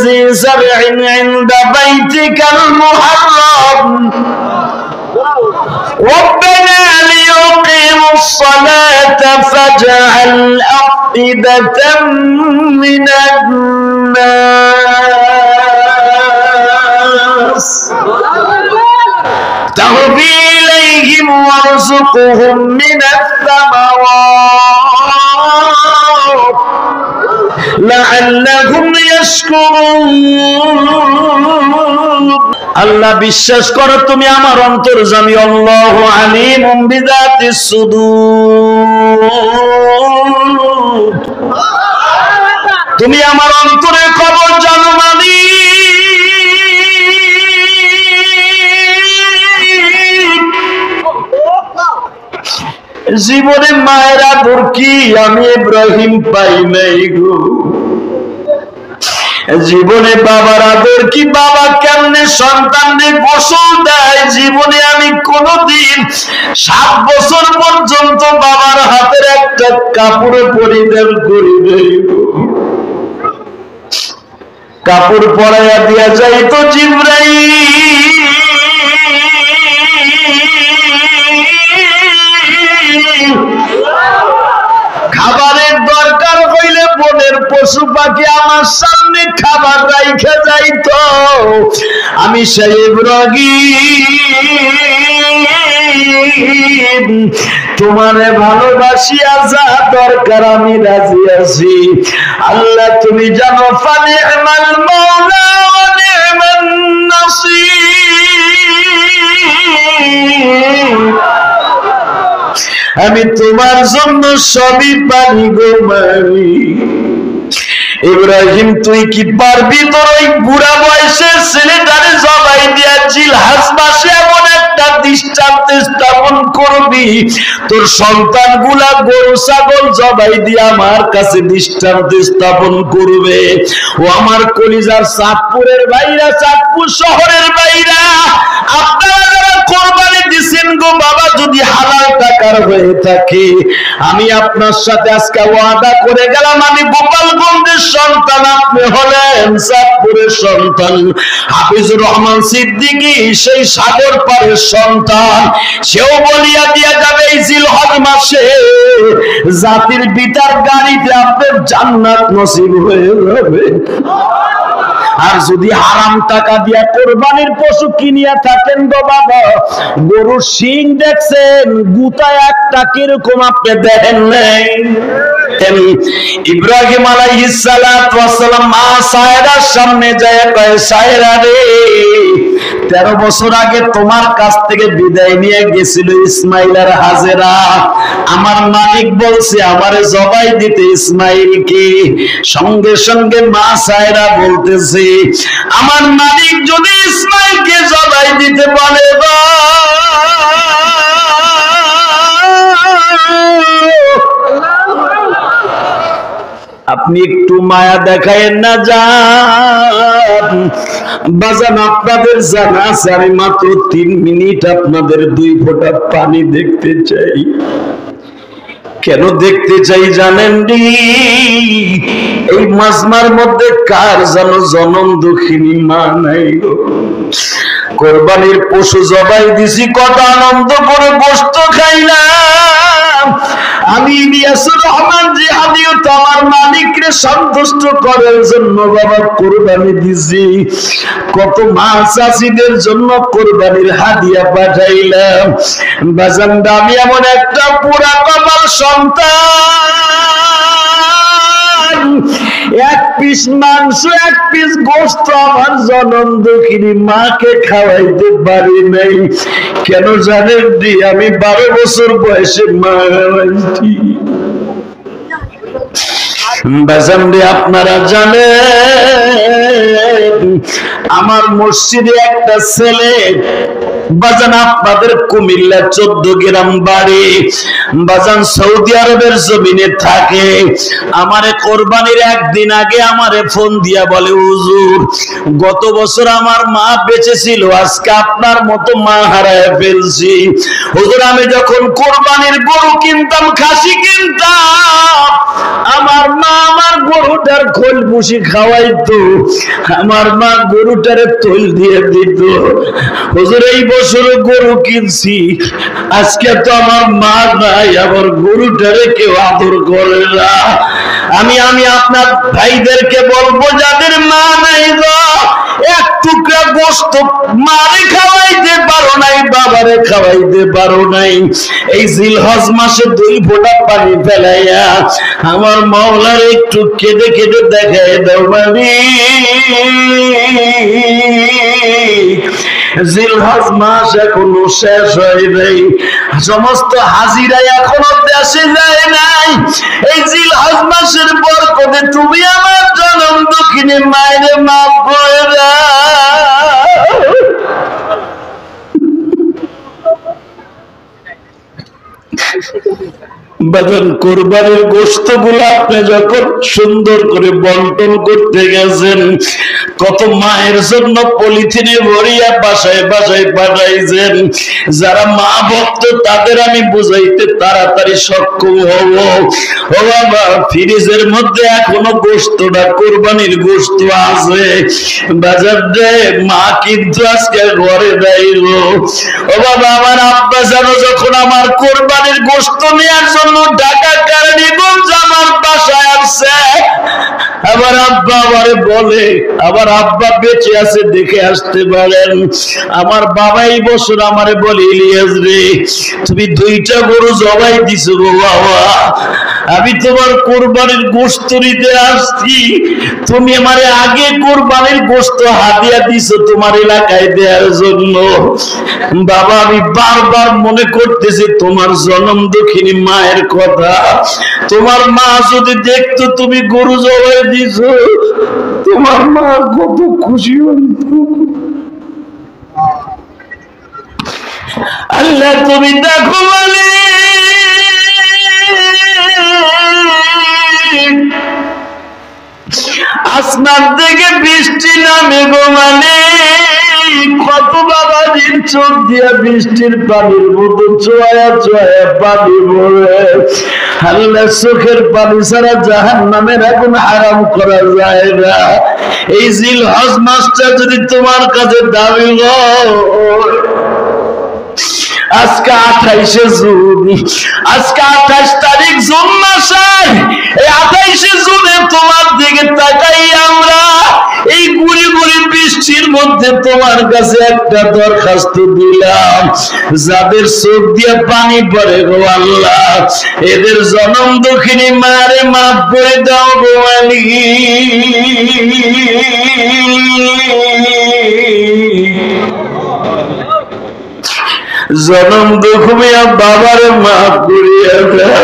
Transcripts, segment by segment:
ذي زرع عند بيتك المحرم ربنا ليقيموا الصلاة فاجعل أفئدة من الناس تهوي إليهم وارزقهم من الثمرات لعلهم يشكرون আল্লাহ বিশ্বাস করো তুমি আমার অন্তর্যামী আল্লাহু আলিমুম বিযাতিস সুদূর তুমি আমার অন্তরের খবর জানো মালিক জীবনে মায়ের আদর কি আমি ইব্রাহিম পাই নাই গো জীবনে বাবার আদর কি বাবা কেমনে সন্তানদের গোসল দেয় জীবনে আমি কোনদিন 7 বছর পর্যন্ত বাবার হাতের একটা কাপড় পরিধান করি নাই কাপড় পরাইয়া দিয়া যাইতো জিবরাইল খাবারের দরকার হইলে বনের পশু পাখি আমার সামনে খাবার রাইখা যাইতো আমি সেই ইব্রাহিম তোমারে ভালোবাসিয়া যা দরকার আমি রাজি আছি আল্লাহ তুমি জানো ফানি'মাল মাওলা ওয়া নি'মান নাসীর আমি তোমার জন্য সবই পারি গো মালিক ইব্রাহিম তুই কি পারবি তোর ওই বুড়া বয়সের ছেলেটারে জবাই দিয়া জিলহাজ মাসে এমন একটা দৃষ্টান্ত স্থাপন করবি তোর সন্তানগুলা গরু ছাগল জবাই দিয়ে আমার কাছে দৃষ্টান্ত স্থাপন করবে ও আমার কলিজার চাঁদপুরের ভাইরা চাঁদপুর শহরের ভাইরা আপনারা যারা কোরবানি দিছেন গো বাবা যদি হালাল টাকার হয়ে থাকে আমি আপনার সাথে আজকে ওয়াদা করে গেলাম আমি গোপালগঞ্জের সন্তান আপনি হলেন চাঁদপুরের সন্তান হাফিজুর রহমান সিদ্দিকী সেই সাগর পারের সন্তান সেও বলিয়া দিয়া যাবে এই জিলহজ মাসে জাতির পিতার গাড়িতে আপনার জান্নাত নসিব হয়ে যাবে আর যদি হারাম টাকা দিয়া কোরবানির পশু কিনিয়া থাকেন গো বাবা গরুর শিং দেখছেন গুতা একটা কিরকম আপনি দেখেন নাই ইব্রাহিম আলাইহিস সালাতু ওয়াস সালাম মা সায়রার সামনে যায় কয় সায়রা রে 13 বছর আগে তোমার কাছ থেকে বিদায় নিয়ে গেছিল ইসমাইল আর হাজেরা আমার মালিক বলছে আমারে জবাই দিতে ইসমাইলকে সঙ্গে সঙ্গে মা সায়রা বলতেছে আমার মালিক যদি ইসমাইলকে জবাই দিতে বলে আপনি একটু মায়া দেখায়েন না যান বাজান আপনাদের জানা আছে আমি মাত্র 3 মিনিট আপনাদের 2 ফোঁটা পানি দেখতে চাই কেন দেখতে চাই জানেন নি এই মাজমার মধ্যে কার যেন জনম দুঃখিনী মা নাই গো কোরবানির পশু জবাই দিছি কত আনন্দ করে গোশত খাইলাম আমি ইলিয়াসুর রহমান জিহাদিও তো আমার মালিককে সন্তুষ্ট করার জন্য বাবা কোরবানি দিছি কত মা চাষীদের জন্য কোরবানির হাদিয়া পাঠাইলাম বাজান আমি এমন একটা পুরা কপাল সন্তান এক পিস মাংস এক পিস গোশত আমার জনম দুঃখিনী মাকে খাওয়াইতে পারি নাই কেন জানেন দি আমি 12 বছর বয়সে মা হারাইছি বাজানরে আপনারা জানেন আমার মসজিদে একটা ছেলে বাজান আপনাদের কুমিল্লা 14 গ্রাম বাড়ি, বাজান সৌদি আরবের জমিনে থাকে। আমারে কোরবানির একদিন আগে আমারে ফোন দিয়া বলে, হুজুর গত বছর আমার মা বেঁচে ছিল, আজকে আপনার মতো মা হারায় ফেলছি। হুজুর আমি যখন কোরবানির গরু কিনতাম, খাসি কিনতাম, আমার মা আমার গরুটার খোল ভুসি খাওয়াইতো, আমার মা গরুটারে তৈল দিয়ে দিত। হুজুর এই বছর গরু কিনছি, আজকে তো আমার মা নাই, আমার গরুটারে কেউ আদর করে না। আমি আপনার ভাইদেরকে বলবো, যাদের মা নাই গো, এক টুকরা গোশত মারে খাওয়াইতে পারো নাই, বাবারে খাওয়াইতে পারো নাই, এই জিলহজ মাসে 2 ফোঁটা পানি ফেলাইয়া আমার মাওলার একটু কেঁদে কেঁদে দেখায় দাও মালিক। জিলহজ মাস এখনো শেষ হয় নাই, সমস্ত হাজিরা এখনো দেশে যায় নাই। এই জিলহজ মাসের বরকতে তুমি আমার জনম দুঃখিনী মায়ের মাফ করে দাও। বাজান কোরবানির গোশত গুলো আপনি যখন সুন্দর করে বন্টন করতে গেছেন, কত মায়ের জন্য পলিথিনে ভরিয়া বাসায় বাসায় পাঠাইছেন। যারা মা ভক্ত তাদের আমি বুঝাইতে তাড়াতাড়ি সক্ষম হব। ও বাবা, ফ্রিজের মধ্যে এখনো গোশতটা কোরবানির গোশত আছে, বাজার দেয় মা কিন্তু আজকে ঘরে দেয়ল। ও বাবা, আমার আব্বা জানো যখন আমার কোরবানির গোশত নেওয়ার জন্য ঢাকা কারণীগঞ্জ আমার বাসায় আসছে, আমার আব্বা আমারে বলে, আমার আব্বা বেঁচে আছে দেখে আসতে পারেন, আমার বাবা এই বছর আমারে বলে, ইলিয়াস রে তুমি 2টা গরু জবাই দিছো গো বাবা, আমি তোমার কোরবানির গোশত নিতে আসছি, তুমি আমারে আগে কোরবানির গোশত হাদিয়া দিছো তোমার এলাকায় দেওয়ার জন্য। বাবা আমি বারবার মনে করতেছি তোমার জনম দুঃখিনী মায়ের কথা, তোমার মা যদি দেখতো তুমি গরু জবাই দিছো, তোমার মা কত খুশি হতো। আল্লাহ তুমি দেখো আসমান থেকে বৃষ্টি নামে গো, মানে কত বাবাজির চোখ দিয়া বৃষ্টির পানির মতো চোয়া চোয়া পানি পড়ে। আল্লাহ চোখের পানি ছাড়া জাহান্নামের আগুন হারাম করা যায় না। এই জিলহজ মাসটা যদি তোমার কাছে দাবি হয়, আজকে 28শে জুন, আজকে 28 তারিখ জুন মাসের, এই 28শে জুনে তোমার দিকে তাকাই আমরা এই গুড়ি গুড়ি বৃষ্টির মধ্যে তোমার কাছে একটা দরখাস্ত দিলাম, যাদের চোখ দিয়ে পানি পড়ে গো আল্লাহ, এদের জনম দুঃখিনী মারে মাফ করে দাও গো আলী। জনম দুঃখিয়া বাবারে মাফ করিয়া দাও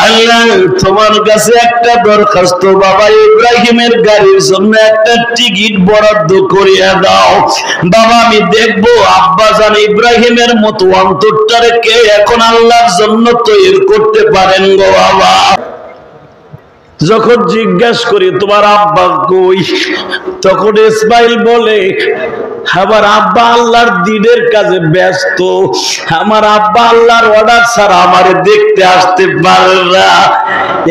আল্লাহ। তোমার কাছে একটা দরখাস্ত, বাবা ইব্রাহিমের গাড়ির জন্য একটা টিকিট বরাদ্দ করিয়া দাও বাবা। আমি দেখবো আব্বা জান ইব্রাহিমের মতো অন্তরটারে কে এখন আল্লাহর জন্য তৈরি করতে পারেন গো বাবা। যখন জিজ্ঞাসা করি তোমার আব্বা কই, তখন ইসমাইল বলে আমার আব্বা আল্লাহর দ্বীনের কাজে ব্যস্ত, আমার আব্বা আল্লাহর অর্ডার ছাড়া আমারে দেখতে আসতে পারে না।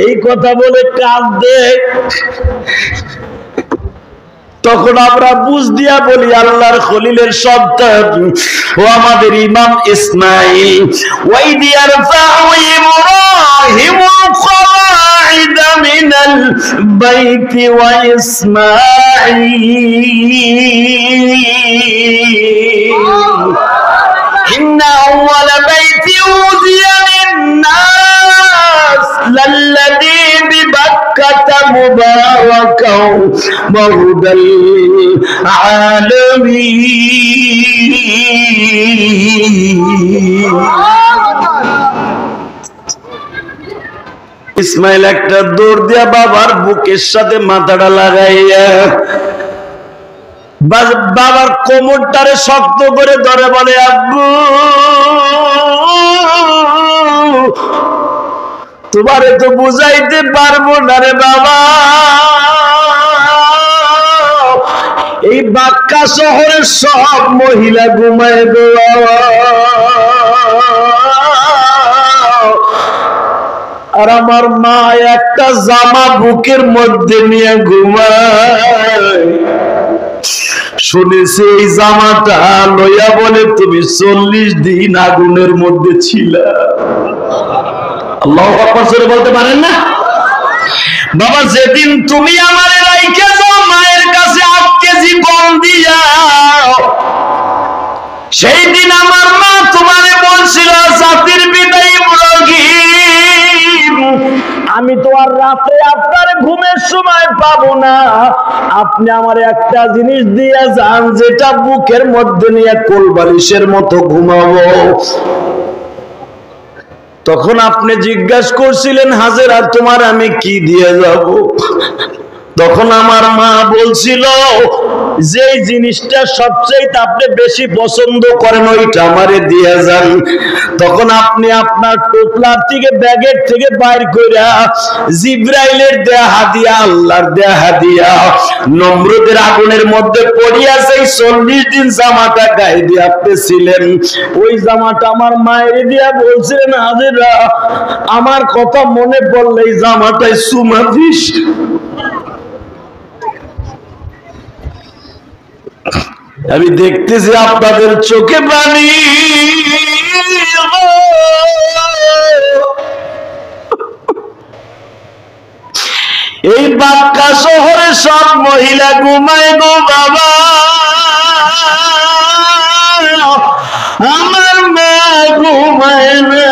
এই কথা বলে কাঁদে। তখন আমরা বুঝ দিয়া বলি আল্লাহর খলিলের সন্তান ও আমাদের ইমাম ইসমাঈল, ওয়াই দিয়ার ফাউ ইব্রাহিম القواعد من البيت وإسماعيل إن أول بيت وضع للناس للذي ببكة مباركا وهدى للعالمين। ইসমাইল একটা দৌড় দিয়া বাবার বুকের সাথে মাথাটা লাগাইয়া বাবার কোমরটারে শক্ত করে ধরে বলে, আব্বু তোমারে তো বুঝাইতে পারবো না রে বাবা, এই বাক্কা শহরের সব মহিলা ঘুমায় গো, আর আমার মা একটা জামা বুকের মধ্যে নিয়ে ঘুমায়। শুনেছি এই জামাটা লইয়া বলে তুমি 40 দিন আগুনের মধ্যে ছিলা। আল্লাহু আকবার জোরে বলতে পারেন না? বাবা যেদিন তুমি আমারে রাইখা যাও মায়ের কাছে 8 কেজি গম দিয়া, সেই দিন আমার মা তোমারে বলছিল জাতির পিতা ইব্রাহিম, আমি তো আর রাতে আপনার ঘুমের সময় পাবো না, আপনি আমার একটা জিনিস দিয়ে যান যেটা বুকের মধ্যে নিয়ে কোলবালিশের মতো ঘুমাবো। তখন আপনি জিজ্ঞাসা করছিলেন হাজেরা তোমার আমি কি দিয়ে যাব? তখন আমার মা বলছিল যে জিনিসটা সবচেয়ে আপনি বেশি পছন্দ করেন ওইটা আমারে দিয়ে যান। তখন আপনি আপনার টোপলার থেকে ব্যাগের থেকে বাইর কইরা জিব্রাইলের দেয়া হাদিয়া, আল্লাহর দেয়া হাদিয়া, নমরুদের আগুনের মধ্যে পড়িয়া সেই 40 দিন জামাটা গায়ে দিয়ে আপনি ছিলেন, ওই জামাটা আমার মায়ের দিয়া বলছিলেন হাজেরা আমার কথা মনে পড়লে এই জামাটাই সুমা দিস। আমি দেখতেছি আপনাদের চোখে পানি, এই বাক্কা শহরে সব মহিলা ঘুমায় গো বাবা, আমার মা ঘুমায় না।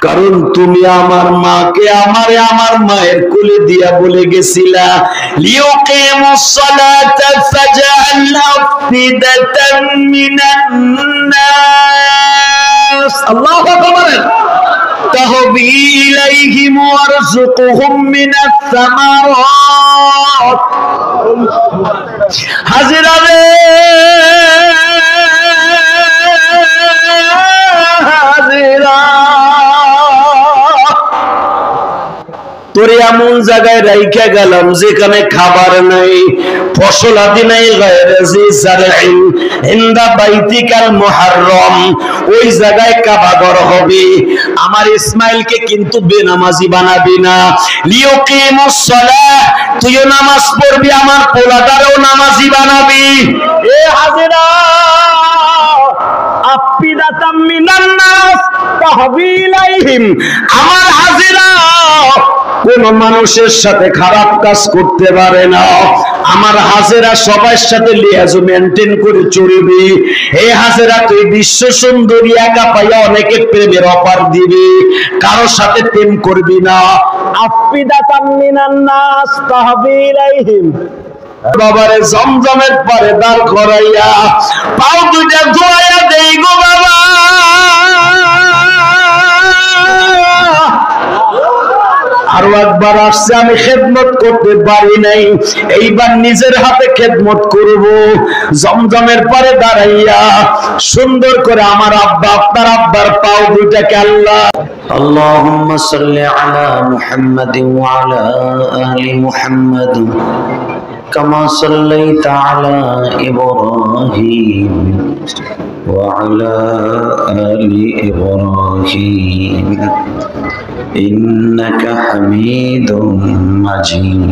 কারণ তুমি আমার মাকে আমারে আমার মায়ের কোলে দিয়া বলে গেছিলা লিউকিমুস সালাতা ফাজআল আফিদাতাম মিনান নাস, আল্লাহু আকবার, তাহবি ইলাইহিম ওয়ারযুকহুম মিনাস সামারাত। হাজিরা রে হাজিরা, তোরে এমন জায়গায় রাইখা গেলাম যেখানে খাবার নাই, ফসল আদি নাই, গায়রে জি জারইন ইনদা বাইতিকাল মুহাররম, ওই জায়গায় কাবা ঘর হবে। আমার ইসমাইলকে কিন্তু বেনামাজি বানাবি না। লিউকিমুস সালাহ, তুইও নামাজ পড়বি, আমার পোলাটারেও নামাজি বানাবি। এ হাজিরা আফিদাতাম মিনান নাস তাহবি ইলাইহিম, আমার হাজিরা কোন মানুষের সাথে খারাপ কাজ করতে পারে না, আমার হাজেরা সবার সাথে লিয়াজ মেনটেন করে চলবি। এই হাজেরা তুই বিশ্ব সুন্দরী একা পাইয়া অনেকে প্রেমের অফার দিবি, কারোর সাথে প্রেম করবি না। আফিদাতাম মিনান নাস তাহবি ইলাইহিম, বাবারে জমজমের পরে দাঁড় করাইয়া পাও দুইটা ধোয়া দেই গো বাবা, আরো একবার আসছে আমি খেদমত করতে পারি নাই, এইবার নিজের হাতে খেদমত করব। জমজমের পরে দাঁড়াইয়া সুন্দর করে আমার আব্বা আপনার আব্বার পাও দুইটাকে আল্লাহ আল্লাহুম্মা সাল্লি আলা মুহাম্মাদিন ওয়া আলা আলি মুহাম্মাদ কামা সাল্লাইতা আলা ইব্রাহিম ওয়া আলা আলি ইব্রাহিম ইন্নাকা হামিদুম মাজিদ।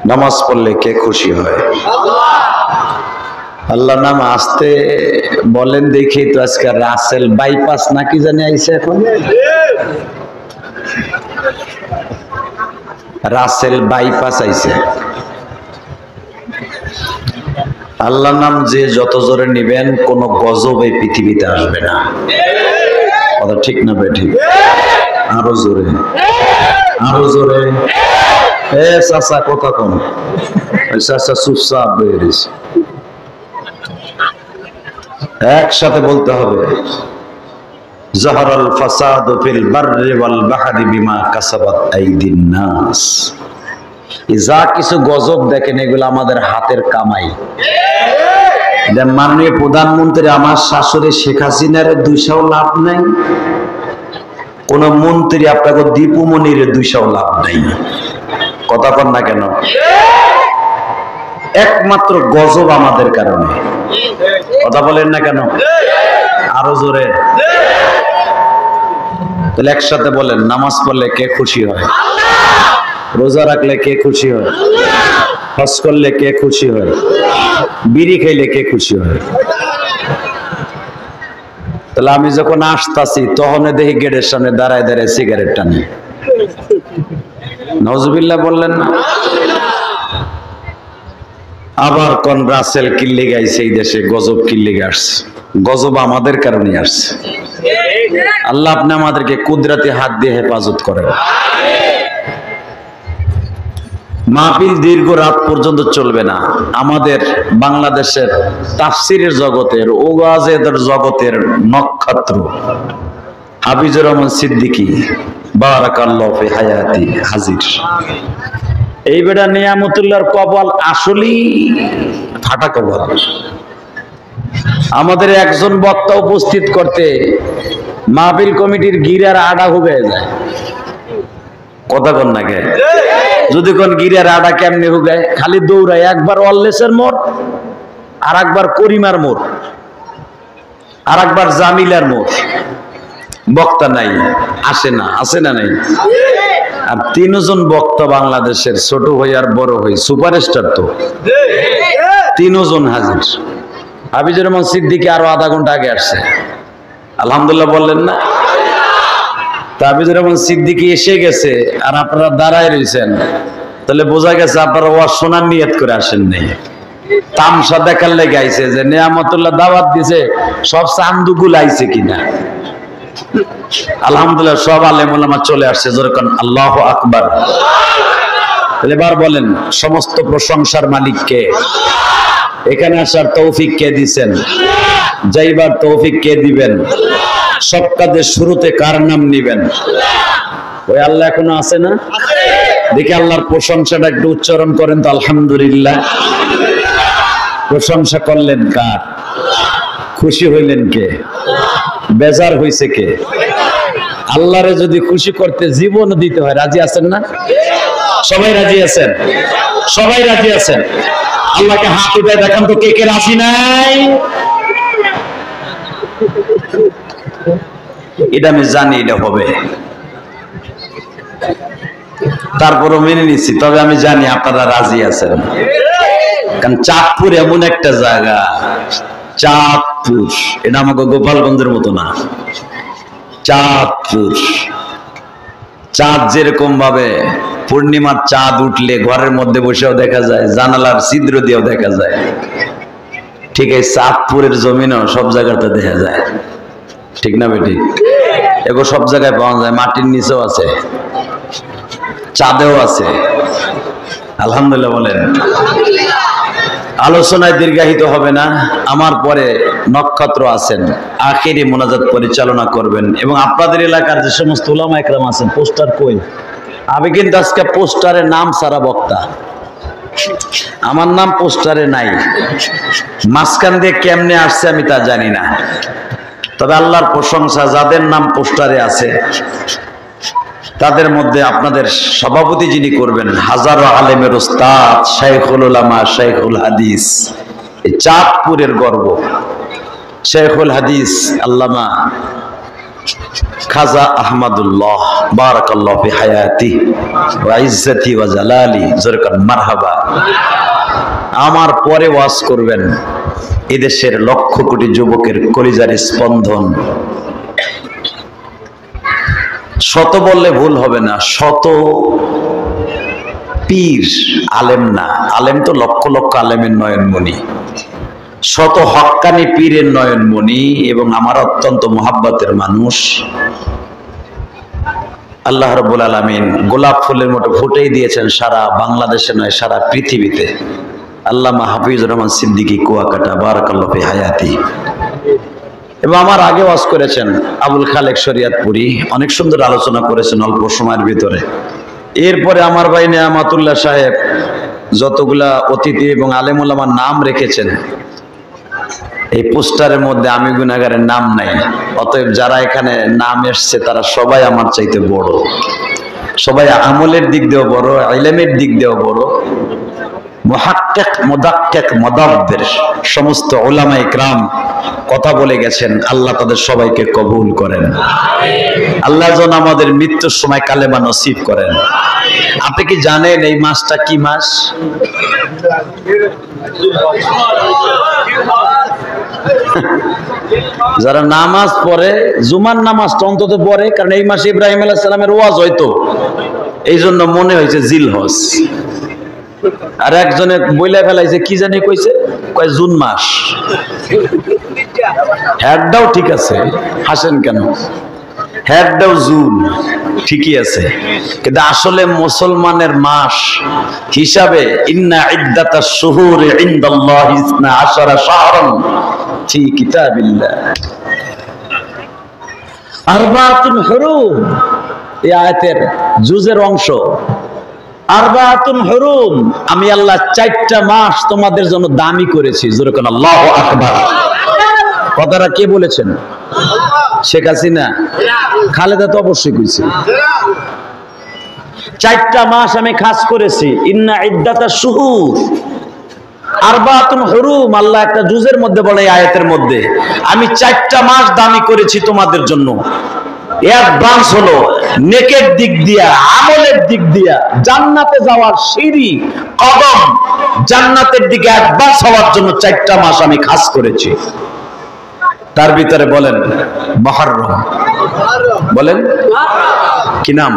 নামাজ পড়লে কে খুশি হয়? আল্লাহ নাম আসতে বলেন দেখি তো। আজকে রাসেল বাইপাস নাকি জানি আইছে, এখন রাসেল বাইপাস আইছে। আল্লাহ নাম যে যত জোরে নিবেন কোন গজব এই পৃথিবীতে আসবে না। কথা ঠিক না বেঠিক? আরো জোরে, আরো জোরে। এ চাচা কথা কম, চাচা চুপচাপ বেরিস, একসাথে বলতে হবে। যাহারাল ফাসাদু ফিল বাররি ওয়াল বাহরি বিমা কাসাবাত আইদিন নাস। যা কিছু গজব দেখেন এগুলো আমাদের হাতের কামাই। মাননীয় প্রধানমন্ত্রী আমার শাশুড়ি শেখ হাসিনার 200 লাভ নাই, কোন মন্ত্রী আপনাকে দীপুমনির 200 লাভ নাই। কথা কন না কেন? একমাত্র গজব আমাদের কারণে। কথা বলেন না কেন? আরো জোরে। তাহলে একসাথে বলেন, নামাজ পড়লে কে খুশি হয়? রোজা রাখলে কে খুশি হয়? হজ করলে কে খুশি হয়? বিড়ি খাইলে কে খুশি হয়? তাহলে আমি যখন আসতাছি তখন দেখি গেটের সামনে দাঁড়ায় দাঁড়ায় সিগারেট টানি। নজবিল্লাহ বললেন না? আবার কোন রাসেল কিল্লি গাইছে এই দেশে, গজব কিল্লি আসছে। গজব আমাদের কারণে আসছে। আল্লাহ আপনি আমাদেরকে কুদরতি হাত দিয়ে হেফাজত করেন। মাহফিল দীর্ঘ রাত পর্যন্ত চলবে না। আমাদের বাংলাদেশের তাফসিরের জগতের, ওয়াজের জগতের নক্ষত্র হাফিজুর রহমান সিদ্দিকী বারাকাল্লাহু ফি হায়াতি হাজির। এই বেটা নিয়ামতুল্লাহর কপাল আসলেই ফাটা কপাল। আমাদের একজন বক্তা উপস্থিত করতে মাহফিল কমিটির গিরার আডা হুগে যায়। কথা কন না কে? যদি কোন গিরার আডা কেমনে হুগায়, খালি দৌড়ায়, একবার ওয়াল্লেসের মোড়, আর একবার করিমার মোড়, আর একবার জামিলার মোড়। বক্তা নাই, আসে না, আসে না নাই। আর 3 জন বক্তা বাংলাদেশের, ছোট হই আর বড় হই, সুপারস্টার তো 3 জন হাজির। হাফিজুর রহমান সিদ্দিকী আরো আধা ঘন্টা আগে আসছে। আলহামদুলিল্লাহ বললেন না? হাফিজুর রহমান সিদ্দিকী এসে গেছে আর আপনারা দাঁড়ায় রয়েছেন, তাহলে বোঝা গেছে আপনারা ওয়াজ শোনার নিয়ত করে আসেন নাই, তামসা দেখার লেগে আইছে যে নিয়ামতুল্লাহ দাওয়াত দিছে, সব চান্দুগুল আইছে কিনা। আলহামদুলিল্লাহ সব আলেম ওলামা চলে আসছে। যেরকম আল্লাহু আকবার। তাহলে এবার বলেন, সমস্ত প্রশংসার মালিক কে? এখানে আসার তৌফিক কে দিবেন? যাইবার তৌফিক কে দিবেন? সব কাজের শুরুতে কার নাম নিবেন? ওই আল্লাহ এখনো আছে না? দেখি আল্লাহর প্রশংসাটা একটু উচ্চারণ করেন তো। আলহামদুলিল্লাহ। প্রশংসা করলেন কার? খুশি হইলেন কে? বেজার হইছে কে? আল্লাহরে যদি খুশি করতে জীবন দিতে হয়, রাজি আছেন না? সবাই রাজি আছেন? সবাই রাজি আছেন? আল্লাহকে হাত উঠায় দেখান তো কে কে রাজি নাই। এটা আমি জানি এটা হবে, তারপরও মেনে নিচ্ছি। তবে আমি জানি আপনারা রাজি আছেন, কারণ চাঁদপুর এমন একটা জায়গা। চাঁদপুর এটা আমাকে গোপালগঞ্জের মতো না। চাঁদপুর, চাঁদ যেরকম ভাবে পূর্ণিমার চাঁদ উঠলে ঘরের মধ্যে বসেও দেখা যায়, জানালার ছিদ্র দিয়েও দেখা যায়, ঠিক এই চাঁদপুরের জমিনও সব জায়গাতে দেখা যায়। ঠিক না বেটি? এগো সব জায়গায় পাওয়া যায়, মাটির নিচেও আছে, চাঁদেও আছে। আলহামদুলিল্লাহ বলেন। আলোচনায় দীর্ঘায়িত হবে না। আমার পরে নক্ষত্র আছেন, আখেরি মোনাজাত পরিচালনা করবেন। এবং আপনাদের এলাকার যে সমস্ত উলামা একরাম আছেন, পোস্টার কই? আমি কিন্তু আজকে পোস্টারে নাম সারা বক্তা, আমার নাম পোস্টারে নাই। মাঝখান দিয়ে কেমনে আসছে আমি তা জানি না। তবে আল্লাহর প্রশংসা, যাদের নাম পোস্টারে আছে তাদের মধ্যে আপনাদের সভাপতি যিনি করবেন, হাজারো আলেমের উস্তাদ, শাইখুল উলামা, শাইখুল হাদিস, এই চাঁদপুরের গর্ব, শাইখুল হাদিস আল্লামা খাজা আহমদুল্লাহ বারাকাল্লাহু ফি হায়াতি ওয়া ইজ্জতি ওয়া জালালি। জোরকান মারহাবা। আমার পরে ওয়াজ করবেন এদেশের লক্ষ কোটি যুবকের কলিজার স্পন্দন। শত বললে ভুল হবে না, শত পীর, আলেম না, আলেম তো লক্ষ লক্ষ আলেমের নয়নমণি, শত হক্কানি পীরের নয়নমণি এবং আমার অত্যন্ত মোহাব্বতের মানুষ। আল্লাহ রাব্বুল আলামিন গোলাপ ফুলের মতো ফুটেই দিয়েছেন সারা বাংলাদেশে নয়, সারা পৃথিবীতে। আল্লামা হাফিজুর রহমান সিদ্দিকী কুয়াকাটা বারাকাল্লাহু ফি হায়াতি। এবং আমার আগে ওয়াজ করেছেন আবুল খালেক শরিয়াতপুরি, অনেক সুন্দর আলোচনা করেছেন অল্প সময়ের ভিতরে। এরপরে আমার ভাই নেয়ামাতুল্লাহ সাহেব যতগুলা অতিথি এবং আলেম ওলামার নাম রেখেছেন, এই পোস্টারের মধ্যে আমি গুনাহগারের নাম নাই। অতএব যারা এখানে নাম এসছে তারা সবাই আমার চাইতে বড়, সবাই আমলের দিক দিয়েও বড়, ইলমের দিক দিয়েও বড়। মুহাক্কিক, মুদাক্কিক, মুদাব্বির সমস্ত উলামা ইকরাম কথা বলে গেছেন। আল্লাহ তাদের সবাইকে কবুল করেন। আল্লাহ যেন আমাদের মৃত্যুর সময় কালেমা নসিব করেন। আপনি কি জানেন এই মাসটা কি মাস? যারা নামাজ পড়ে, জুমার নামাজটা অন্তত পড়ে, কারণ এই মাসে ইব্রাহিম আলাইহিস সালামের ওয়াজ হয়তো, এই জন্য মনে হয়েছে জিলহজ। আর একজনে বইলা ফেলাইছে কি জানি কইছে, কয় জুন মাস। হেডটাও ঠিক আছে, হাসেন কেন? হেডটাও জুন ঠিকই আছে, কিন্তু আসলে মুসলমানের মাস হিসাবে ইন্না ইদ্দাতাশ শুহুরি ইনদাল্লাহি 12 শাহরান ফি কিতাবিল্লাহ আরবাতুন হুরুম। এই আয়াতের জুজের অংশ আরবাতুন হুরুম, আমি আল্লাহ 4টা মাস তোমাদের জন্য দামি করেছি। জোরে কোন আল্লাহু আকবার। কথাটা কে বলেছেন? শেখ হাসিনা? খালেদা তো অবশ্যই কইছে। 4টা মাস আমি খাস করেছি। ইন্না ইদ্দাতাশ শুহুর আরবাতুন হুরুম, আল্লাহ একটা জুজের মধ্যে বলে, এই আয়াতের মধ্যে আমি 4টা মাস দামি করেছি তোমাদের জন্য। অ্যাডভান্স হলো নেকের দিক দিয়া, আমলের দিক দিয়া, জান্নাতে যাওয়ার সিঁড়ি কদম, জান্নাতের দিকে অ্যাডভান্স হওয়ার জন্য 4টা মাস আমি খাস করেছি। তার ভিতরে বলেন মুহররম, বলেন কি নাম?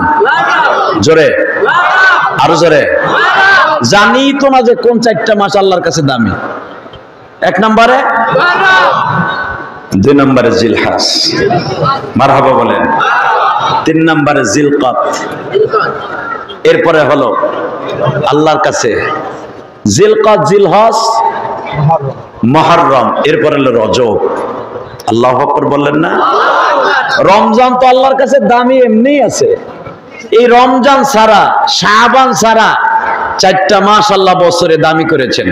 জোরে, আরো জোরে। জানি তো না যে কোন 4টা মাস আল্লাহর কাছে দামি। 1 নম্বরে, 2 নম্বরে জিলহজ, মারহাবা বলেন। 3 নম্বরে জিলকদ, এরপরে হলো আল্লাহর কাছে জিলকদ, জিলহজ, মুহররম, এরপরে হলো রজব। আল্লাহু আকবার বললেন না? রমজান তো আল্লাহর কাছে দামি এমনি আছে। এই রমজান ছাড়া, শাবান ছাড়া 4টা মাস আল্লাহ বছরে দামি করেছেন।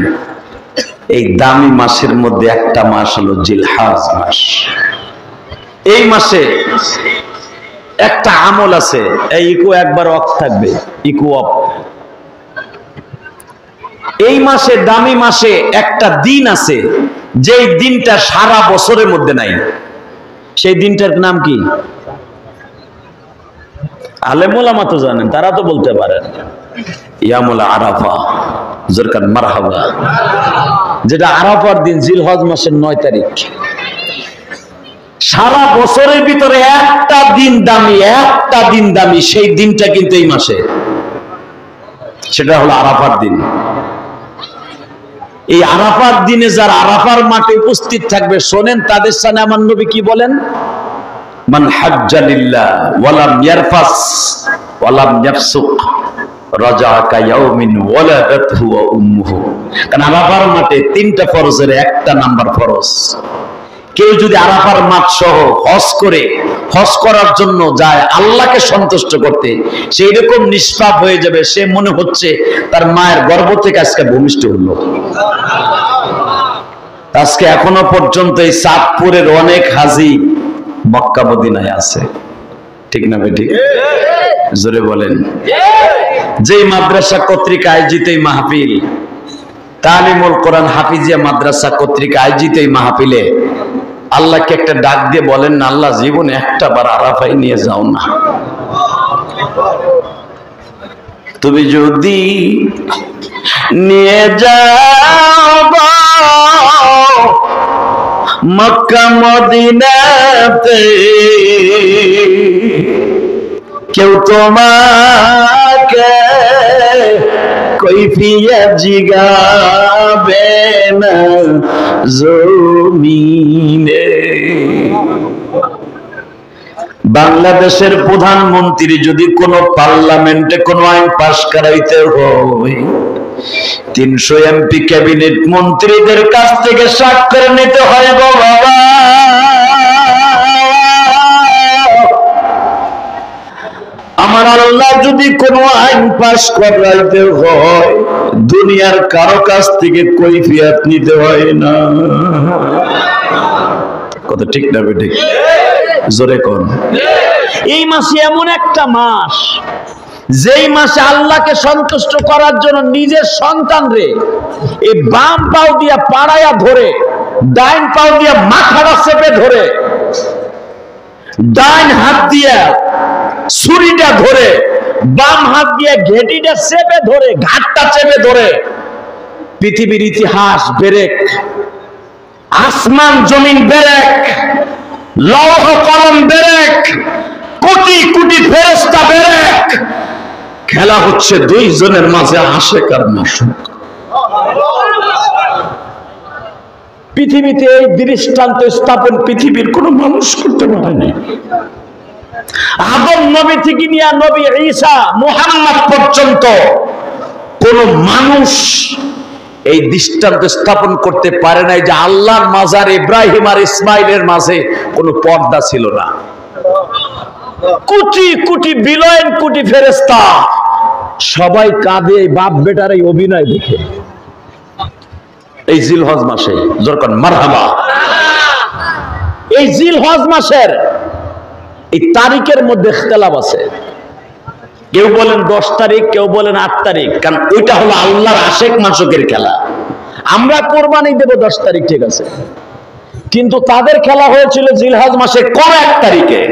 এই দামি মাসের মধ্যে একটা মাস হলো জিলহজ মাস। এই মাসে একটা আমল আছে, এই ইকো একবার অফ থাকবে, ইকো অফ। এই মাসে, দামি মাসে একটা দিন আছে, যেই দিনটা সারা বছরের মধ্যে নাই। সেই দিনটার নাম কি? আলেম ওলামা তো জানেন, তারা তো বলতে পারেন। ইয়ামুল আরাফা, জোরকান মারহাবা। যেটা আরাফার দিন, জিলহজ মাসের 9 তারিখ। সারা বছরের ভিতরে একটা দিন দামি, একটা দিন দামি, সেই দিনটা কিন্তু এই মাসে, সেটা হলো আরাফার দিন। এই আরাফার দিনে যারা আরাফার মাঠে উপস্থিত থাকবে, শোনেন তাদের সামনে আমার নবী কি বলেন? মান হাজ্জা লিল্লাহ ওয়ালাম ইয়ারফাস ওয়ালাম ইয়াফসুক রাজা কায়াউমিন ওয়ালাদাতহু ওয়া উম্মুহু। কারণ আরাফার মাঠে 3টা ফরজের একটা নাম্বার ফরজ। কেউ যদি আরাফার মাঠ সহ হজ করে, হজ করার জন্য যায় আল্লাহকে সন্তুষ্ট করতে, সেই রকম নিষ্পাপ হয়ে যাবে, সে মনে হচ্ছে তার মায়ের গর্ভ থেকে আজকে ভূমিষ্ঠ হলো। আজকে এখনো পর্যন্ত এই চাঁদপুরের অনেক হাজি মক্কা মদিনায় আছে, ঠিক না বেঠিক? জোরে বলেন। যে মাদ্রাসা কর্তৃক আয়োজিত এই মাহফিল, তালিমুল কোরআন হাফিজিয়া মাদ্রাসা কর্তৃক আয়োজিত এই মাহফিলে আল্লাহকে একটা ডাক দিয়ে বলেন না, আল্লাহ জীবনে একটা বার আরাফায় নিয়ে যাও না। তুমি যদি নিয়ে যাও মক্কা মদিনাতে, কেউ তোমাকে কৈফিয়ত জিগাবে না জমিনে। বাংলাদেশের প্রধানমন্ত্রী যদি কোন পার্লামেন্টে কোন আইন পাশ করাইতে হয়, 300 এমপি ক্যাবিনেট মন্ত্রীদের কাছ থেকে স্বাক্ষর নিতে হয় গো বাবা। আল্লাহ যদি কোনো আইন পাশ করাইতে হয় দুনিয়ার কারো কাছ থেকে কৈফিয়ত নিতে হয় না। কত ঠিক না ঠিক? জোরে কোন। এই মাসে এমন একটা মাস যেই মাসে আল্লাহকে সন্তুষ্ট করার জন্য নিজের সন্তান রে এই বাম পাও দিয়া পাড়াইয়া ধরে, ডাইন পাও দিয়া মাথাটা চেপে ধরে, ডাইন হাত দিয়া ছুরিটা ধরে, বাম হাত দিয়ে ঘেটিটা চেপে ধরে, ঘাটটা চেপে ধরে পৃথিবীর ইতিহাস বেরেক, আসমান জমিন বেরেক, লৌহ কলম বেরেক, কোটি কোটি ফেরেশতা বেরেক। খেলা হচ্ছে দুইজনের মাঝে আশেক আর মাশুক। পৃথিবীতে এই দৃষ্টান্ত স্থাপন পৃথিবীর কোন মানুষ করতে পারেনি। আদম নবী থেকে নিয়ে নবী ঈসা মুহাম্মদ পর্যন্ত কোন মানুষ এই দৃষ্টান্ত স্থাপন করতে পারে নাই যে আল্লাহর মাজার ইব্রাহিম আর ইসমাইলের মাঝে কোনো পর্দা ছিল না। কোটি কোটি বিলিয়ন কোটি ফেরেশতা সবাই কাঁদে এই বাপ বেটার এই অভিনয় দেখে। এই জিলহজ মাসে যখন মারহাবা, এই জিলহজ মাসের এই তারিখের মধ্যে ইখতিলাফ আছে। কেউ বলেন 10 তারিখ, কেউ বলেন 8 তারিখ, কারণ ওইটা হলো আল্লাহর আশেক মাসুকের খেলা। আমরা কোরবানি দেব 10 তারিখ, ঠিক আছে, কিন্তু তাদের খেলা হয়েছিল জিলহজ মাসে কোন 1 তারিখে।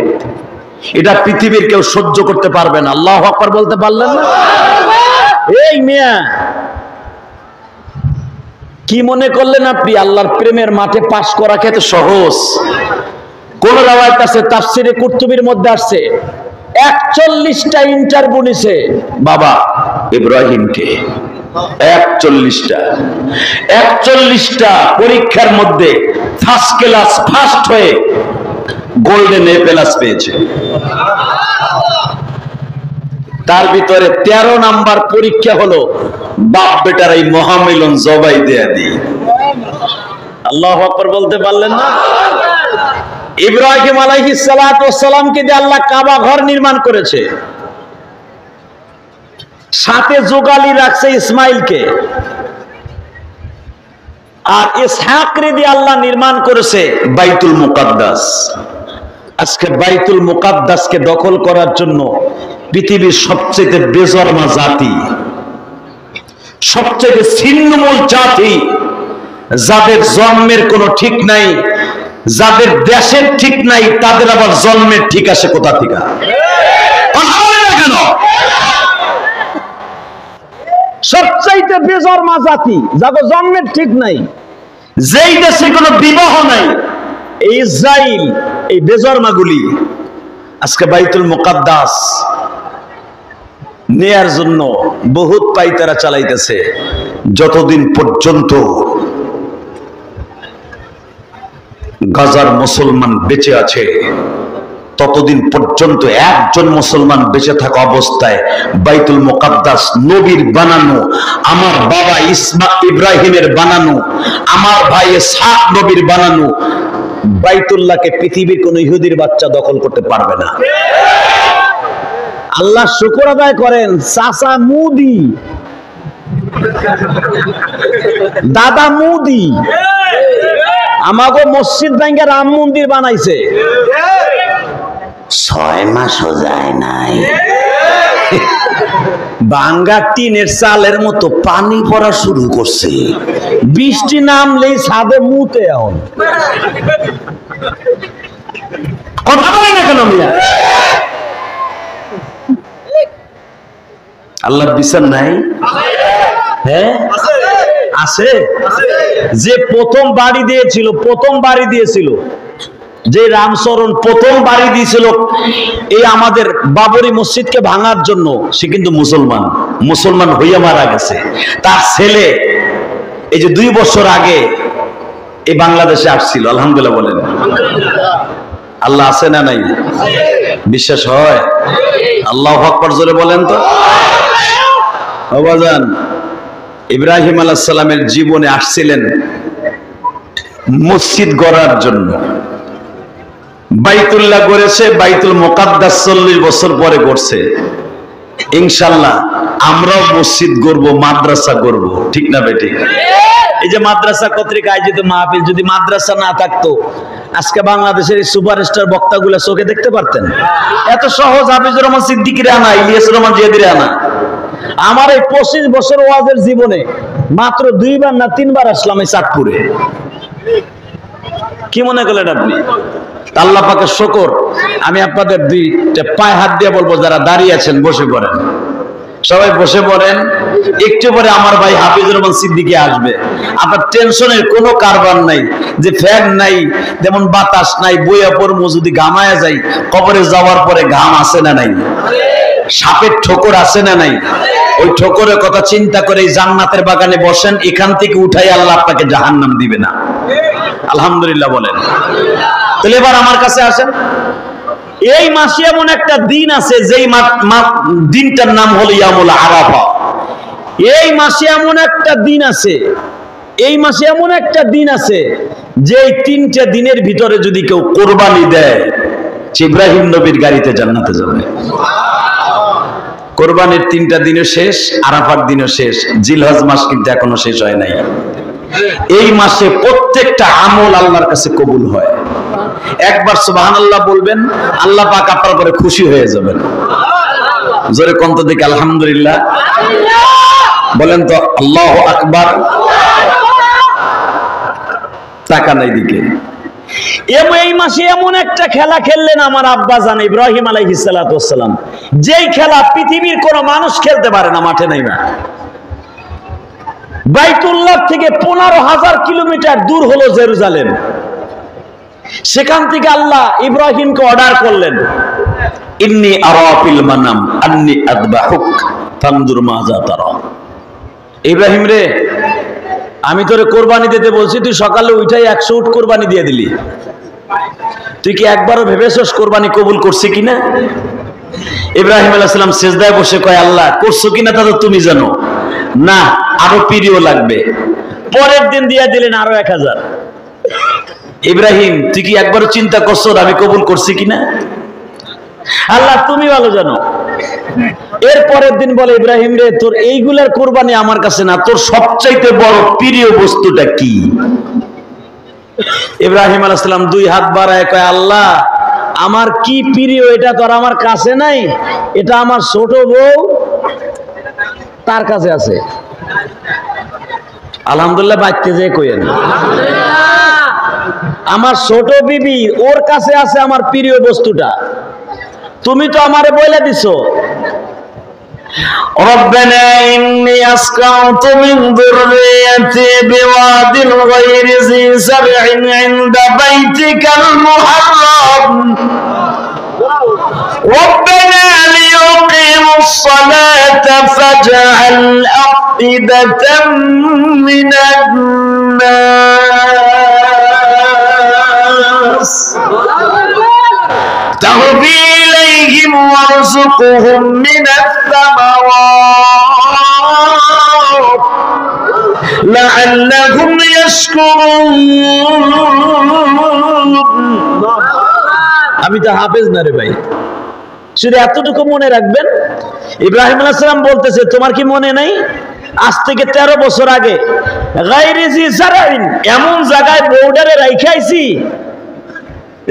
এটা পৃথিবীর কেউ সহ্য করতে পারবে না। আল্লাহু আকবার বলতে পারলেন না? এই মিয়া কি মনে করলেন আপনি আল্লাহর প্রেমের মাঠে পাশ করা খেতে সহজ? কোন রাওয়ায়াত আছে তাফসিরে কুরতুবির মধ্যে আসছে 41টা ইন্টারভিউ নিছে বাবা ইব্রাহিমকে। 41টা পরীক্ষার মধ্যে ফার্স্ট ক্লাস ফার্স্ট হয়ে গোল্ডেন এ প্লাস পেয়েছে। তার ভিতরে 13 নাম্বার পরীক্ষা হলো বাপ বেটার এই মহামিলন জবাই দেয়া দি। আল্লাহু আকবার বলতে পারলেন না? ইব্রাহিম আলাইহিস সালাতু ওয়াস সালামকে দিয়ে আল্লাহ কাবা ঘর নির্মাণ করেছে, সাথে যোগালি রাখছে ইসমাইলকে, আর ইসহাককে দিয়ে আল্লাহ নির্মাণ করেছে বাইতুল মুকাদ্দাস। আজকে বাইতুল মুকাদ্দাসকে দখল করার জন্য পৃথিবীর সবচেয়ে বেজন্মা জাতি, সবচেয়ে ছিন্নমূল জাতি, যাদের জন্মের কোনো ঠিক নাই, যাদের দেশের ঠিক নাই, তাদের আবার জন্মের ঠিক আসে কোথা থেকে? কেন? সবচাইতে বেজন্মা জাতি, যাদের জন্মের ঠিক নাই, যেই দেশে কোনো বিবাহ নাই, এই ইসরাইল, এই বেজন্মাগুলি আজকে বাইতুল মুকাদ্দাস নেয়ার জন্য বহুত পাইতারা চালাইতেছে। যতদিন পর্যন্ত গাজার মুসলমান বেঁচে আছে ততদিন পর্যন্ত একজন মুসলমান বেঁচে থাকা অবস্থায় বাইতুল মুকাদ্দাস নবীর বানানো, আমার বাবা ইব্রাহিমের বানানো, আমার ভাই ইসহাক নবীর বানানো বাইতুল্লাহকে পৃথিবীর কোন ইহুদির বাচ্চা দখল করতে পারবে না। আল্লাহ শুকর আদায় করেন, চাচা মুদি, দাদা মুদি আমাগো মসজিদ ভাঙ্গা রাম মন্দির বানাইছে, 6 মাসও যায় নাই। ভাঙ্গা টিনের চালের মতো পানি পড়া শুরু করছে, বৃষ্টি নামলেই ছাদে মুতে। এখন কথা বলে না কেন মিয়া? আল্লাহর বিচার নাই? হ্যাঁ আছে। যে প্রথম বাড়ি দিয়েছিল, যে রামচরণ প্রথম বাড়ি দিয়েছিল এই আমাদের বাবরি মসজিদকে ভাঙার জন্য, সে কিন্তু মুসলমান হইয়া মারা গেছে। তার ছেলে এই যে 2 বছর আগে এই বাংলাদেশে আসছিল। আলহামদুলিল্লাহ বলেন। আল্লাহ আছে না নাই? বিশ্বাস হয়? আল্লাহু আকবার জোরে বলেন তো। বাবাজান, ইব্রাহিম আলাইহিস সালামের জীবনে আসছিলেন মসজিদ গড়ার জন্য। বাইতুল্লাহ গড়েছে, বাইতুল মুকাদ্দাস 40 বছর পরে গড়ছে। ইনশাআল্লাহ আমরাও মসজিদ গড়ব, মাদ্রাসা গড়ব, ঠিক না বেটি? এই যে মাদ্রাসা কর্তৃক আয়োজিত মাহফিল, যদি মাদ্রাসা না থাকতো আজকে বাংলাদেশের এই সুপারস্টার বক্তাগুলো চোখে দেখতে পারতেন? এত সহজ হাফিজুর রহমান সিদ্দিকীর আনা, ইলিয়াসুর রহমান জিয়াদির আনা। আমার এই 25 বছর ওয়াজের জীবনে মাত্র 2 বার না 3 বার আসলাম এই চাঁদপুরে। কি মনে করলেন আপনি? আল্লাহ পাকের শুকর। আমি আপনাদের 2টা পায়ে হাত দিয়ে বলবো, যারা দাঁড়িয়ে আছেন বসে পড়েন, সবাই বসে পড়েন। একটু পরে আমার ভাই হাফিজুর রহমান সিদ্দিকী আসবে। আপনার টেনশনের কোনো কারবার নাই, যে ফ্যান নাই, যেমন বাতাস নাই, বইয়া পড়বো, যদি ঘামায়া যাই কবরে যাওয়ার পরে ঘাম আসে না নাই, সাপের ঠোকর আসে না নাই, ওই ঠোকরের কথা চিন্তা করে এই জান্নাতের বাগানে বসেন, এখান থেকে উঠাই আল্লাহ আপনাকে জাহান্নাম দিবে না। আলহামদুলিল্লাহ বলেন। তাহলে এবার আমার কাছে আসেন। এই মাসে এমন একটা দিন আছে, যেই দিনটার নাম হলো ইয়ামুল আরাফা। এই মাসে এমন একটা দিন আছে, এই মাসে এমন একটা দিন আছে, যে 3টা দিনের ভিতরে যদি কেউ কোরবানি দেয়, ইব্রাহিম নবীর গাড়িতে জান্নাতে যাবে। কোরবানির 3টা দিনও শেষ, আরাফার দিনও শেষ, জিলহজ মাস কিন্তু এখনো শেষ হয় নাই। এই মাসে প্রত্যেকটা আমল আল্লাহর কাছে কবুল হয়। একবার সুবহানাল্লাহ বলবেন, আল্লাহ পাক আপনার উপরে খুশি হয়ে যাবেন। জোরে কন্ত দেখে আলহামদুলিল্লাহ বলেন তো, আল্লাহু আকবার। টাকা নাই দিকে। এই মাসে এমন একটা খেলা খেললেন আমার আব্বা জান ইব্রাহিম আলাইহিস সালাতু ওয়াস সালাম, যেই খেলা পৃথিবীর কোন মানুষ খেলতে পারে না, মাঠে নাই না। বাইতুল্লাহ থেকে 15,000 কিলোমিটার দূর হলো জেরুজালেম। সেখান থেকে আল্লাহ ইব্রাহিমকে অর্ডার করলেন, ইন্নী আরা ফিল মানাম আন্নী আযবাহুক ফানজুর মাযা তারা। ইব্রাহিম রে, আমি তোরে কোরবানি দিতে বলছি, তুই সকালে উঠাই 100 উট কোরবানি দিয়ে দিলি। তুই কি একবারও ভেবেছস কোরবানি কবুল করছি কিনা? ইব্রাহিম আলাইহিস সালাম সিজদায় বসে কয়, আল্লাহ করছো কিনা তা তো তুমি জানো না, আরো প্রিয় লাগবে। পরের দিন দিয়ে দিলেন আরো 1000। ইব্রাহিম, তুই কি একবারও চিন্তা করছো আমি কবুল করছি কিনা? আল্লাহ তুমি ভালো জানো। এর পরের দিন বলে, ইব্রাহিম রে, তোর এইগুলার কোরবানি আমার কাছে না, তোর সবচাইতে বড় প্রিয় বস্তুটা কি? ইব্রাহিম আলাইহিস সালাম 2 হাত বাড়ায় কয়, আল্লাহ আমার কি প্রিয় এটা তো আর আমার কাছে নাই, এটা আমার ছোট বউ তার কাছে আছে। আলহামদুলিল্লাহ বাইতে যে কইেন, আমার ছোট বিবি ওর কাছে আছে আমার প্রিয় বস্তুটা, তুমি তো আমারে বলে দিছো। ربنا إني أسكنت من ذريتي بواد غير ذي زرع عند بيتك المحرم ربنا ليقيموا الصلاة فاجعل أفئدة من الناس تهوي إليهم وارزقهم من الثمرات لعلهم يشكرون। আমি তো হাফেজ না রে ভাই, শুধু এতটুকু মনে রাখবেন। ইব্রাহিম আলাইহিস সালাম বলতেছে, তোমার কি মনে নাই আজ থেকে 13 বছর আগে গায়রি জি জারাইন এমন জায়গায় বর্ডারে রাইখাইছি,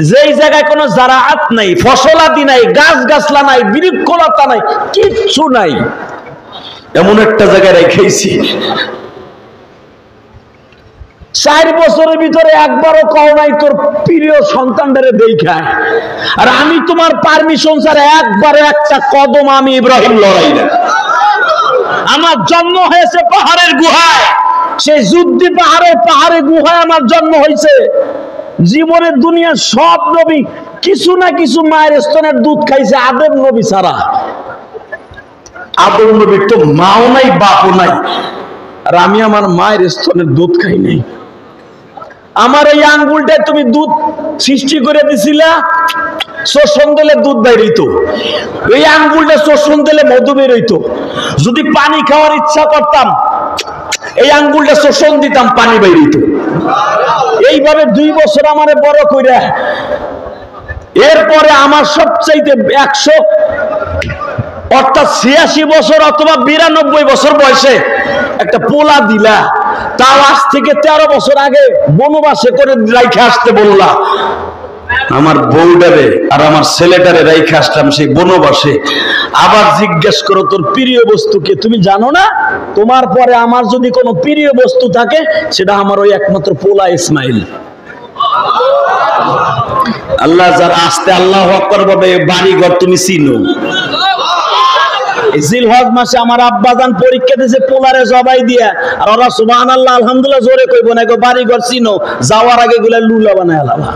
যেই জায়গায় কোনো জারাআত নাই, ফসলাদি নাই, গাছ গাছলা নাই, বৃক্ষলতা নাই, কিচ্ছু নাই, এমন একটা জায়গায় রেখেছি। 4 বছরের ভিতরে একবারও কও নাই তোর প্রিয় সন্তানদের দেখায়, আর আমি তোমার পারমিশন ছাড়া একবারে একটা কদম আমি ইব্রাহিম লড়াই না। আমার জন্ম হয়েছে পাহাড়ের গুহায়, সেই যুদ্ধি পাহাড়ে গুহায় আমার জন্ম হয়েছে। জীবনের দুনিয়ার সব নবী কিছু না কিছু মায়ের স্তনের দুধ খাইছে, আদম নবী ছাড়া। আদম নবীর তো মাও নাই বাপও নাই, আর আমি আমার মায়ের স্তনের দুধ খাই নাই। আমার এই আঙ্গুলটায় তুমি দুধ সৃষ্টি করে দিছিলা, শোষণ দিলে দুধ বের হইতো, এই আঙ্গুলটা শোষণ দিলে মধু বের হইতো। যদি পানি খাওয়ার ইচ্ছা করতাম, এই আঙ্গুলটা শোষণ দিতাম, পানি বের হইতো। এইভাবে 2 বছর আমারে বড় কইরা, এরপরে আমার সবচাইতে অর্থাৎ 86 বছর অথবা 92 বছর বয়সে একটা পোলা দিলা, তাও আজ থেকে 13 বছর আগে বনবাসে করে রাইখে আসতে বললা। আমার বউটারে আর আমার ছেলেটারে রাইখে আসলাম সেই বনবাসে, আবার জিজ্ঞেস করো তোর প্রিয় বস্তুকে, তুমি জানো না তোমার পরে আমার যদি কোনো প্রিয় বস্তু থাকে সেটা আমার ওই একমাত্র পোলা ইসমাইল। আল্লাহ যার আস্তে আল্লাহু আকবার বলবে বাড়ি ঘর তুমি চিনো। জিলহজ মাসে আমার আব্বাজান পরীক্ষা দিয়েছে পোলারে জবাই দিয়া, আর ওরা সুবহানাল্লাহ আলহামদুলিল্লাহ জোরে কইব না, গো বাড়ি ঘর চিনো, যাওয়ার আগে গুলা লুলা বানায় আলাবা।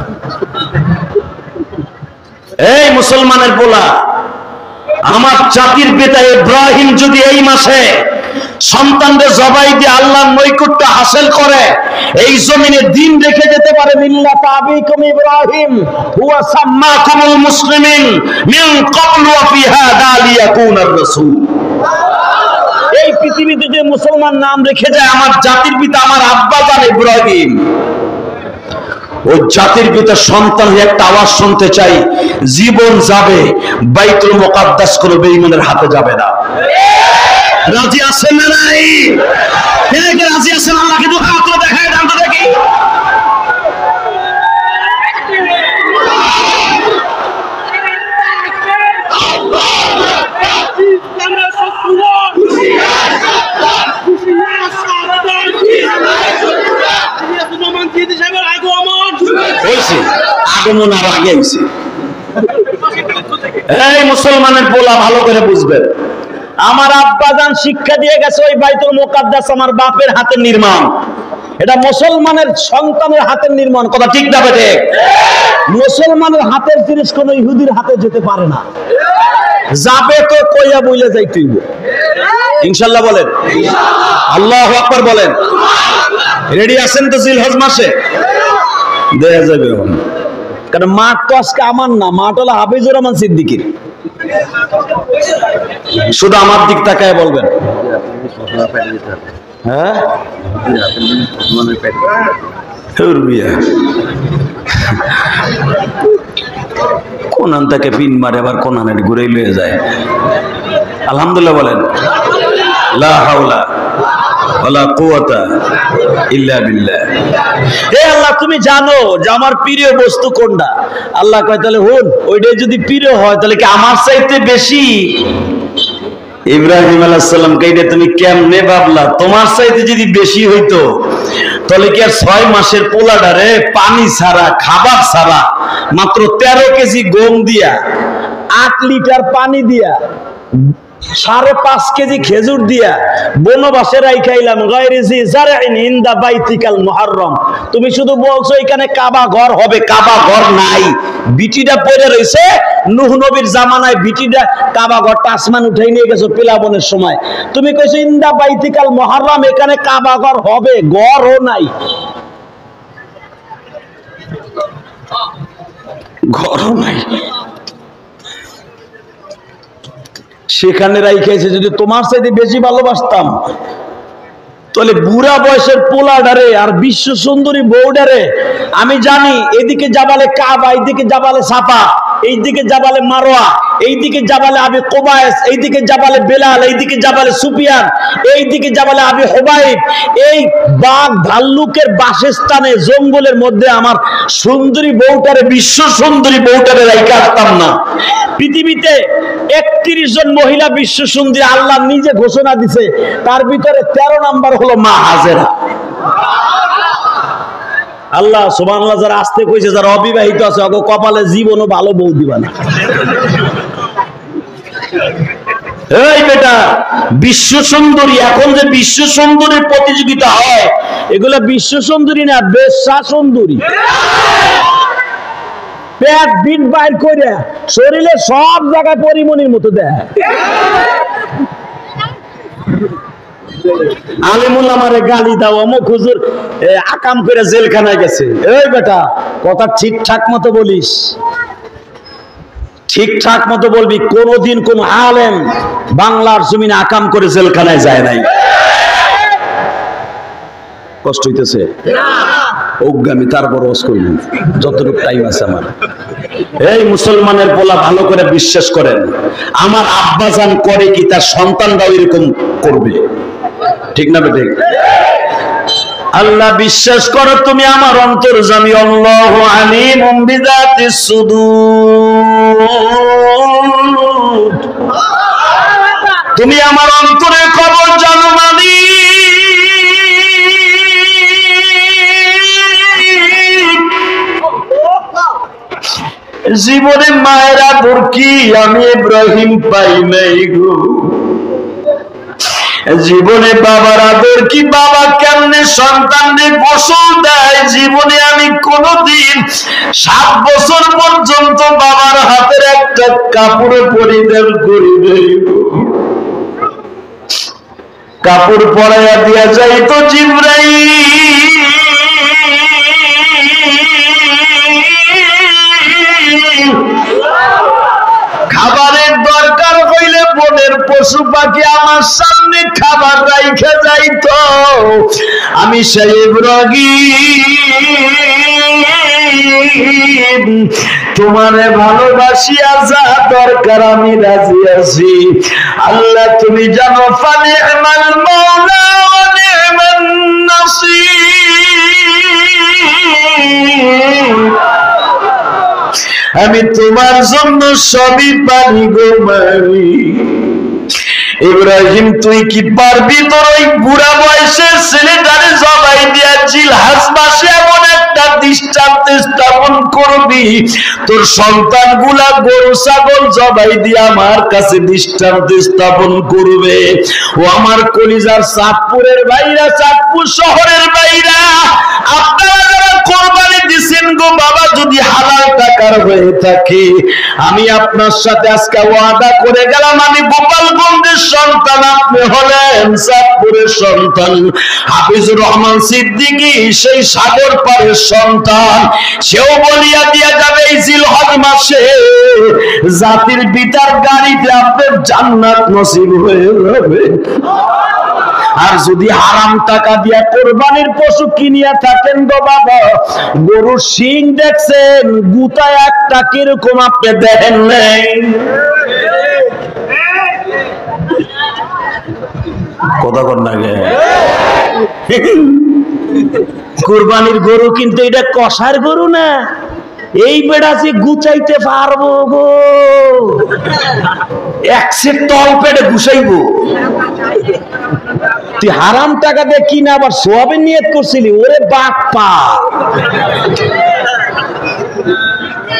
এই মুসলমানের পোলা, আমার জাতির পিতা ইব্রাহিম যদি এই মাসে সন্তানদের জবাই দিয়ে আল্লাহর নৈকট্য হাসিল করে, এই জমিনে দিন রেখে যেতে পারে, মিল্লাত আবিকুম ইব্রাহিম হুয়া সাম্মাকুমুল মুসলিমিন মিন ক্বাবলু ওয়া ফি হাদা লিয়াকুনার রাসূল। এই পৃথিবীতে যে মুসলমান নাম রেখে যায় আমার জাতির পিতা আমার আব্বাজান ইব্রাহিম, ওই জাতির পিতার সন্তান হয়ে একটা আওয়াজ শুনতে চাই, জীবন যাবে বাইতুল মুকাদ্দাস কোনো বেঈমানের হাতে যাবে না। রাজি আছেন না নাই? কে কে রাজি আছেন? আল্লাহকে দুই হাত তুলে দেখায় দান তো দেখি। আগমন আর আগে হইছে। এই মুসলমানের পোলা ভালো করে বুঝবেন, আমার আব্বাজান শিক্ষা দিয়ে গেছে ওই বাইতুল মুকাদ্দাস আমার বাপের হাতের নির্মাণ, এটা মুসলমানের সন্তানের হাতের নির্মাণ। কথা ঠিক না বেঠে? মুসলমানের হাতের জিনিস কোন ইহুদির হাতে যেতে পারে না, যাবে তো কইয়া বইলে যাইতে হইব ইনশাআল্লাহ। বলেন আল্লাহু আকবার, বলেন রেডি আছেন তো? জিলহজ মাসে দেয়া যাবে, কারণ মাঠ তো আজকে আমার না, মাঠ হলো হাফিজুর রহমান সিদ্দিকীর। শুধু আমার দিক তাকায় বলবেন, হ্যাঁ কোন আনটাকে পিন মারে আবার কোন আনে ঘুরে লয়ে যায়। আলহামদুলিল্লাহ বলেন, লা হাওলা ওয়ালা কুওয়াতা ইল্লা বিল্লাহ। হে আল্লাহ তুমি জানো যে আমার প্রিয় বস্তু কোনটা। আল্লাহ কয় তাহলে হুন, ওইটাই যদি প্রিয় হয় তাহলে কি আমার চাইতে বেশি? ইব্রাহিম আলাইহিস সালাম কে এটা তুমি কেমনে ভাবলা? তোমার চাইতে যদি বেশি হইতো তাহলে কি আর 6 মাসের পোলাডারে পানি ছাড়া খাবার ছাড়া মাত্র 13 কেজি গম দিয়া 8 লিটার পানি দিয়া 5.5 কেজি খেজুর দিয়া বনবাসে রাইখাইলাম গায়রিজি জারইন ইনদা বাইতিকাল মুহাররম। তুমি শুধু বলছো এখানে কাবা ঘর হবে, কাবা ঘর নাই। বিটিটা পড়ে রইছে নূহ নবীর জামানায়, বিটিটা কাবা ঘরটা আসমান উঠাই নিয়ে গেছো পিলাবনের সময়। তুমি কইছো ইনদা বাইতিকাল মুহাররম, এখানে কাবা ঘর হবে, ঘরও নাই, ঘরও নাই। সেখানে রাইখাইছে। যদি তোমার চাইতে বেশি ভালোবাসতাম তাহলে বুড়া বয়সের পোলাডারে আর বিশ্ব সুন্দরী বউডারে, আমি জানি এদিকে জাবালে কাবা, এইদিকে জাবালে সাফা, এইদিকে জাবালে মারোয়া, এইদিকে জাবালে আবি কুবাইস, এইদিকে জাবালে বেলাল, এইদিকে জাবালে সুফিয়ান, এইদিকে জাবালে আবি হুবাইব। এই বাঘ ভাল্লুকের বাসস্থানে জঙ্গলের মধ্যে আমার সুন্দরী বউটারে, বিশ্ব সুন্দরী বউটারে রাইখা আসতাম না। পৃথিবীতে 31 জন মহিলা বিশ্ব সুন্দরী আল্লাহ নিজে ঘোষণা দিছে, তার ভিতরে 13 নাম্বার হলো মা হাজেরা। আল্লাহ সুবহানাল্লাহ যারা আসতে কইছে, যারা অবিবাহিত আছে ওগো কপালে জীবনও ভালো বউ দিবা না। এই বেটা, বিশ্ব সুন্দরী, এখন যে বিশ্ব সুন্দরীর প্রতিযোগিতা হয় এগুলা বিশ্ব সুন্দরী না, বেশ্যা সুন্দরী। পেট বিট বাইর করে শরীরে সব জায়গায় পরিমণির মতো দেয়। আলিমুল আমারে গালি দাও, অমুক হুজুর আকাম করে জেলখানায় গেছে। এই বেটা, কথা ঠিকঠাক মতো বলিস, ঠিকঠাক মতো বলবি। কোনদিন কোন আলেম বাংলার জমিনে আকাম করে জেলখানায় যায় নাই। কষ্ট হইতেছে? অজ্ঞামি, তারপর ওয়াজ করব যতটুকু টাইম আছে আমার। এই মুসলমানের পোলা ভালো করে বিশ্বাস করেন, আমার আব্বাজান করে কি তার সন্তানরাও এরকম করবে, ঠিক না বেঠিক? আল্লাহ বিশ্বাস করো, তুমি আমার অন্তর্যামী, আল্লাহু আলিমুম বিযাতিস সুদূর, তুমি আমার অন্তরের খবর জানো মালিক। জীবনে মায়েরা বুরকি আমি ইব্রাহিম পাই নাই গো, জীবনে বাবার আদর কি, বাবা কেমনে সন্তানদের গোসল দেয়, জীবনে আমি কোনদিন 7 বছর পর্যন্ত বাবার হাতের একটা কাপড় পরিধান করি নাই গো। কাপড় পরাইয়া দিয়া যাইতো জিবরাইল, খাবারের দরকার হইলে বনের পশু পাখি আমার সামনে খাবার রাইখা যাইতো, আমি সেই ইব্রাহিম তোমারে ভালোবাসিয়া যা দরকার আমি রাজি আছি। আল্লাহ তুমি জানো, ফানি'মাল মাওলা ওয়া নি'মান নাসীর, আমি তোমার জন্য সবই পারি গো মারি। ইব্রাহিম তুই কি পারবি তোর ওই বুড়া বয়সের ছেলেটারে জবাই দিয়া জিলহাজ মাসে এমন একটা দৃষ্টান্ত স্থাপন করবি, তোর সন্তানগুলা গরু ছাগল জবাই দিয়া আমার কাছে দৃষ্টান্ত স্থাপন করবে। ও আমার কলিজার চাঁদপুরের ভাইরা, চাঁদপুর শহরের ভাইরা, আপনারা যারা কোরবানি দিছেন গো বাবা, যদি হালাল টাকার হয়ে থাকে, আমি আপনার সাথে আজকে ওয়াদা করে গেলাম, আমি গোপালগঞ্জের সন্তান, আপনি হলেন চাঁদপুরের সন্তান। হাফিজুর রহমান সিদ্দিকী সেই সাগর পারের সন্তান, সেও বলিয়া দিয়া যাবে এই জিলহজ মাসে জাতির পিতার গাড়িতে আপনার জান্নাত নসিব হয়ে যাবে। আর যদি হারাম টাকা দিয়া কোরবানির পশু কিনিয়া থাকেন গো বাবা, গরুর শিং দেখছেন, গুতা একটা কিরকম আপনি দেখেন নাই? কথা কর না গে, কোরবানির গরু কিন্তু এটা কষার গরু না, এই বেড়া যে গুচাইতে পারবো গো, একসের তল পেটে গুছাইবো। তুই হারাম টাকা দিয়ে কিনা আবার সোয়াবের নিয়ত করছিলি, ওরে বাপ্পা,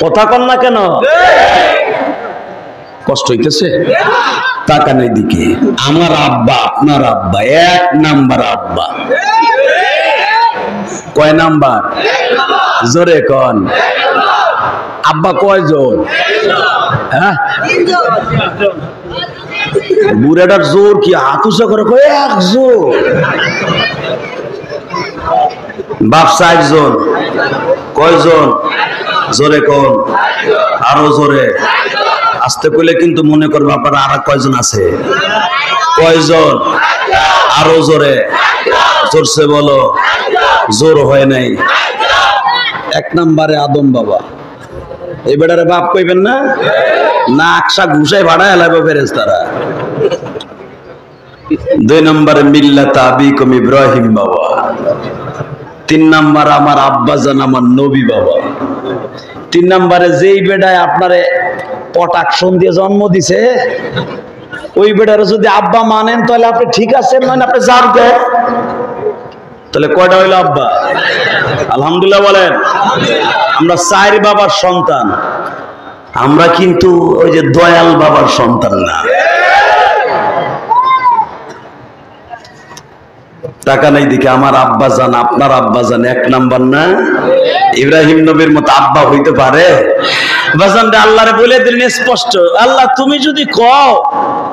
কথা কর না কেন? কষ্ট হইতেছে? টাকা নেই দিকে আমার আব্বা, আপনার আব্বা, 1 নাম্বার আব্বা। কয় নাম্বার? জোরে কন। আব্বা কয়জন? হ্যাঁ, বুড়াটার জোর কি হাত উঁচা করে কয় 1 জন। বাপ 4 জন। কয়জন? জোরে কন, আরো জোরে। আসতে কইলে কিন্তু মনে করবে আপনারা আর কয়জন আছে। কয়জন? আরো জোরে, জোরসে বলো। জোর হয় নাই। 1 নম্বরে আদম বাবা, এই বেটারে বাপ কইবেন না, না আকশা ঘুষাই ভাড়া এলাবে ফেরেশতারা। 2 নম্বরে মিল্লাত আবিকুম ইব্রাহিম বাবা। 3 নম্বর আমার আব্বাজান, আমার নবী বাবা। 3 নম্বরে যেই বেটায় আপনারে পটাকশন দিয়ে জন্ম দিছে, ওই বেটারে যদি আব্বা মানেন তাহলে আপনি ঠিক আছেন, মানে আপনি জান দেন। তাহলে কয়টা হইলো আব্বা? আলহামদুলিল্লাহ বলেন। আমরা 4 বাবার সন্তান, আমরা কিন্তু ওই যে দয়াল বাবার সন্তান না। টাকা নাই দিকে আমার আব্বা জান, আপনার আব্বা জান 1 নাম্বার না? ইব্রাহিম নবীর মতো আব্বা হইতে পারে? বাজানটা আল্লাহরে বলে দিলেন স্পষ্ট, আল্লাহ তুমি যদি কও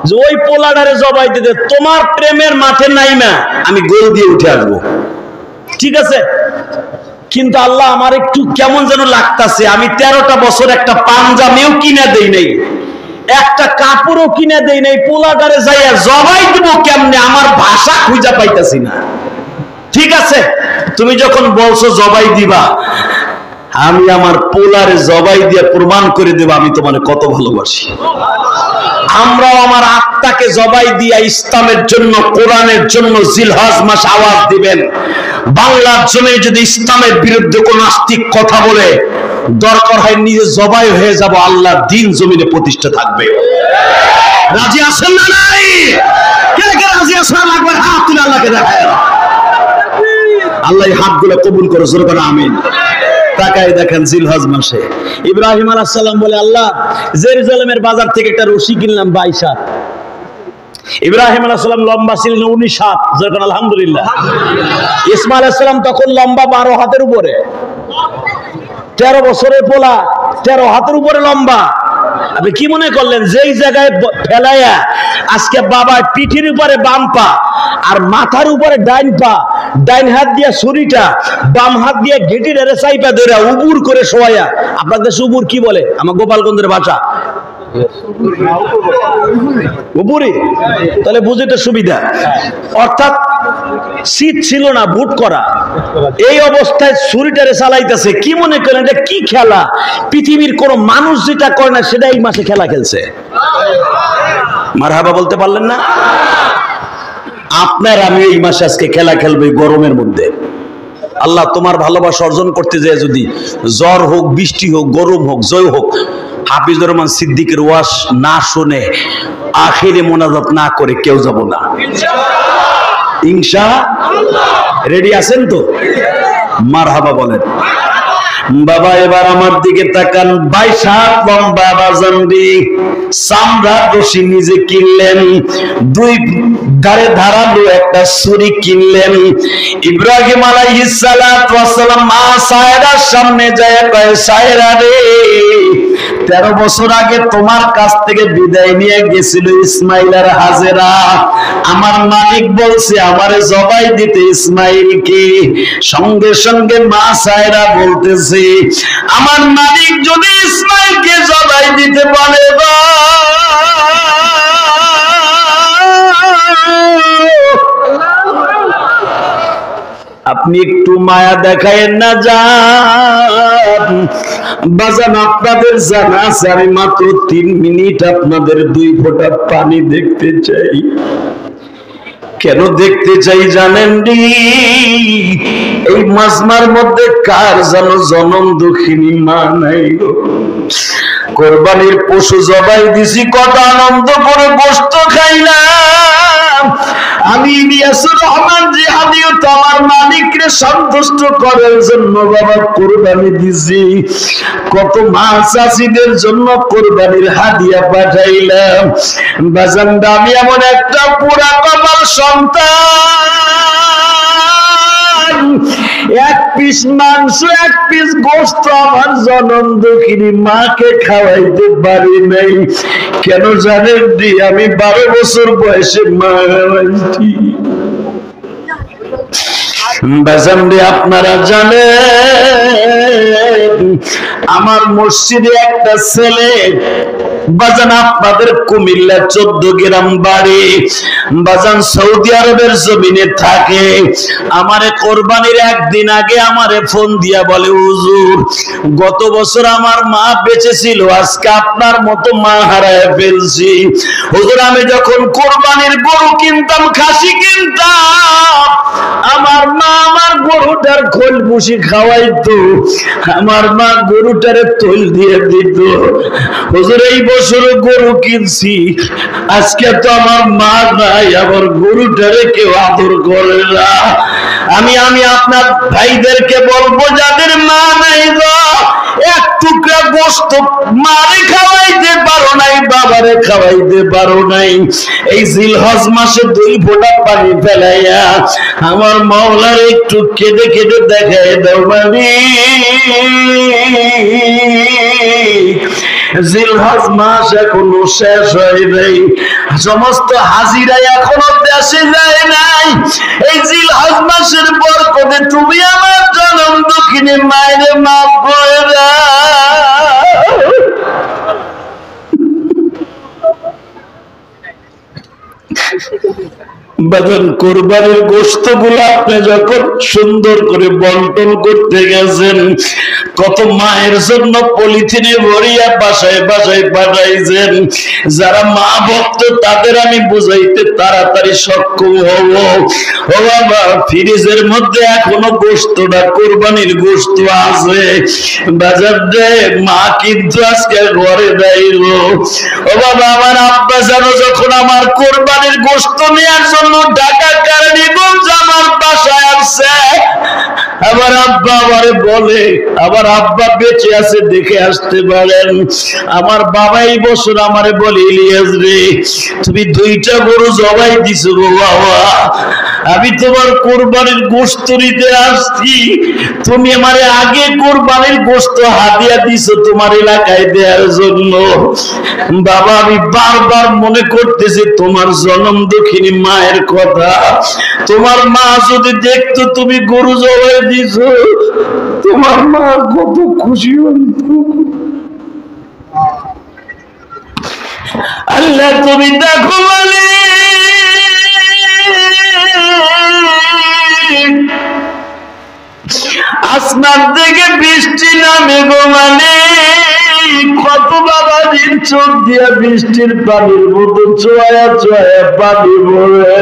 যে ওই পোলাডারে জবাই দিতে, তোমার প্রেমের মাঠে নাইমা আমি গোল দিয়ে উঠে আসবো, ঠিক আছে? কিন্তু আল্লাহ আমার একটু কেমন যেন লাগতাছে, আমি 13টা বছর একটা পাঞ্জাবিও কিনা দেই নাই, একটা কাপড়ও কিনে দেই নাই, পোলাডারে যাইয়া জবাই দিব কেমনে, আমার ভাষা খুঁজা পাইতাছি না। ঠিক আছে, তুমি যখন বলছো জবাই দিবা, আমি আমার পোলারে জবাই দিয়ে প্রমাণ করে দেব আমি তোমাকে কত ভালোবাসি। আমরাও আমার আত্মাকে জবাই দিয়া ইসলামের জন্য, কোরআনের জন্য জিলহজ মাস আওয়াজ দিবেন। বাংলার জমি যদি ইসলামের বিরুদ্ধে কোন নাস্তিক কথা বলে, দরকার হয় নিজে জবাই হয়ে যাব, আল্লাহর দ্বীন জমিনে প্রতিষ্ঠা থাকবে। রাজি আছেন না নাই? কে কে রাজি আছেন? একবার হাত তুলে আল্লাহকে দেখায়। আল্লাহ এই হাতগুলো কবুল করে, জোরে করে আমিন। তাকায় দেখেন জিলহজ মাসে ইব্রাহিম আলাইহিস সালাম বলে, আল্লাহ জেরুজালেমের বাজার থেকে একটা রশি কিনলাম 22 হাত। ইব্রাহিম আলাইহিস সালাম লম্বা ছিলেন 19 হাত, জোরে করে আলহামদুলিল্লাহ। ইসমাঈল আলাইহিস সালাম তখন লম্বা 12 হাতের উপরে, 13 বছরের পোলা 13 হাতের উপরে লম্বা। আপনি কি মনে করলেন যেই জায়গায় ফেলাইয়া আজকে বাবা পিঠের উপরে বাম পা আর মাথার উপরে ডাইন পা, ডাইন হাত দিয়া ছুরিটা, বাম হাত দিয়ে গেটির রেসাইপা ধরে উবুর করে শোয়াইয়া, আপনাদের উবুর কি বলে আমার গোপালগঞ্জের ভাষা? উপরে, তাহলে বুঝতে সুবিধা। অর্থাৎ শীত ছিল না, বুট করা, এই অবস্থায় ছুরিটারে চালাইতেছে। কি মনে করেন এটা কি খেলা? পৃথিবীর কোন মানুষ যেটা করে না সেটা এই মাসে খেলা খেলছে। মারহাবা বলতে পারলেন না? আপনার আমি এই মাসে আজকে খেলা খেলবো গরমের মধ্যে। আল্লাহ তোমার ভালোবাসা অর্জন করতে যায় যদি জ্বর হোক, বৃষ্টি হোক, গরম হোক, জয় হোক, হাফিজুর রহমান সিদ্দিকের ওয়াজ না শুনে আখিরে মোনাজাত না করে কেউ যাব না ইনশাআল্লাহ। রেডি আছেন তো? মারহাবা বলেন। বাবা এবার আমার দিকে তাকান। 22 হাত লম্বা বাজানদি চামড়া রশি নিজে কিনলেন, 2 ধারে ধারালো একটা ছুরি কিনলেন। ইব্রাহিম আলাইহিস সালাতু ওয়াস সালাম মা সায়রার সামনে যায়, কয় সায়রা রে, 13 বছর আগে তোমার কাছ থেকে বিদায় নিয়ে গেছিল ইসমাইল আর হাজেরা। আমার মালিক বলছে আমারে জবাই দিতে ইসমাইলকে। সঙ্গে সঙ্গে মা সায়রা বলতেছে আমার মালিক যদি ইসমাইলকে জবাই দিতে বলে আপনি একটু মায়া দেখায়েন না, যান বাজান। আপনাদের জানা আছে আমি মাত্র 3 মিনিট আপনাদের 2 ফোঁটা পানি দেখতে চাই। কেন দেখতে চাই জানেন নি? এই মাজমার মধ্যে কার যেন জনম দুঃখিনী মা নাই গো। কোরবানির পশু জবাই দিছি, কত আনন্দ করে গোশত খাইলাম। আমি ইলিয়াসুর রহমান জিহাদিও তো আমার মালিককে সন্তুষ্ট করার জন্য বাবা কোরবানি দিছি। কত মা চাষিদের জন্য কোরবানির হাদিয়া পাঠাইলাম। বাজান আমি এমন একটা পুরা কপাল সন্তান, 1 পিস মাংস 1 পিস গোশত আমার জনম দুঃখিনী মাকে খাওয়াইতে পারি নাই। কেন জানেন দি? আমি 12 বছর বয়সে মা হারাইছি। বাজানরে আপনারা জানেন আমার মসজিদে একটা ছেলে বাজান আপনাদের কুমিল্লা 14 গ্রাম বাড়ি, বাজান সৌদি আরবের জমিনে থাকে। আমারে কোরবানির একদিন আগে আমারে ফোন দিয়া বলে, হুজুর গত বছর আমার মা বেঁচে ছিল, আজকে আপনার মতো মা হারায় ফেলছি। হুজুর আমি যখন কোরবানির গরু কিনতাম, খাসি কিনতাম, আমার মা আমার গরুটার খোল ভুসি খাওয়াইতো, আমার মা গরুটারে তোল দিয়ে দিত। হুজুর এই বছর গরু কিনছি, আজকে তো আমার মা নাই, আমার গরুটারে কেউ আদর করে না। আমি আপনার ভাইদেরকে বলবো যাদের মা নাই গো, 1 টুকরা গোশত মারে খাওয়াইতে পারো নাই, বাবারে খাওয়াইতে পারো নাই, এই জিলহজ মাসে 2 ফোঁটা পানি ফেলাইয়া আমার মাওলার একটু কেঁদে কেঁদে দেখায় দাও মালিক। জিলহজ মাস এখনো শেষ হয় নাই, সমস্ত হাজিরা এখনো দেশে যায় নাই। এই জিলহজ মাসের বরকতে তুমি আমার জনম দুঃখিনী মায়েরে মাফ করে দাও। বাজান কোরবানির গোশত গুলা আপনি যখন সুন্দর করে বন্টন করতে গেছেন, কত মায়ের জন্য পলিথিনে ভরিয়া বাসায় বাসায় পাঠাইছেন। যারা মা ভক্ত তাদের আমি বুঝাইতে তাড়াতাড়ি সক্ষম হব। ও বাবা, ফ্রিজের মধ্যে এখনো গোশতটা কোরবানির গোশত আছে বাজার দে, মা কিন্তু আজকে ঘরে দেইল। ও বাবা, আমার আব্বা জানো যখন আমার কোরবানির গোশত নেওয়ার জন্য ঢাকা কারণীগঞ্জ আমার বাসায় আসছে, আমার আব্বা আমারে বলে, আমার আব্বা বেঁচে আছে দেখে আসতে পারেন, আমার বাবা এই বছর আমারে বলে, ইলিয়াস রে তুমি 2টা গরু জবাই দিছো গো বাবা, আমি তোমার কোরবানির গোশত নিতে আসছি, তুমি আমারে আগে কোরবানির গোশত হাদিয়া দিছো তোমার এলাকায় দেওয়ার জন্য। বাবা, আমি বারবার মনে করতেছি তোমার জনম দুঃখিনী মায়ের কথা, তোমার মা যদি দেখতো তুমি গরু জবাই দিছো, তোমার মা কত খুশি হইতো। আল্লাহ তুমি দেখো বলে আসমান থেকে বৃষ্টি নামে গো, মানে কত বাবা দিন চোখ দিয়া বৃষ্টির পানির মতো চোয়া চোয়া পানি পড়ে।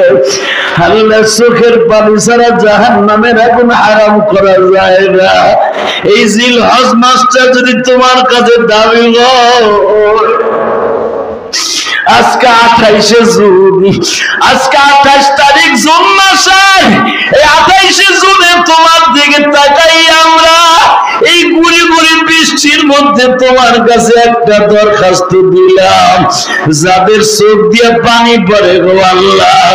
আল্লাহ চোখের পানি ছাড়া জাহান্নামের এখন হারাম করা যায় না। এই জিল হজ মাসটা যদি তোমার কাছে দাবি আজকে 28শে জুন, আজকে 28 তারিখ জুন মাসের, এই 28শে জুনে তোমার দিকে তাকাই আমরা এই গুড়ি গুড়ি বৃষ্টির মধ্যে তোমার কাছে একটা দরখাস্ত দিলাম, যাদের চোখ দিয়ে পানি পড়ে গো আল্লাহ,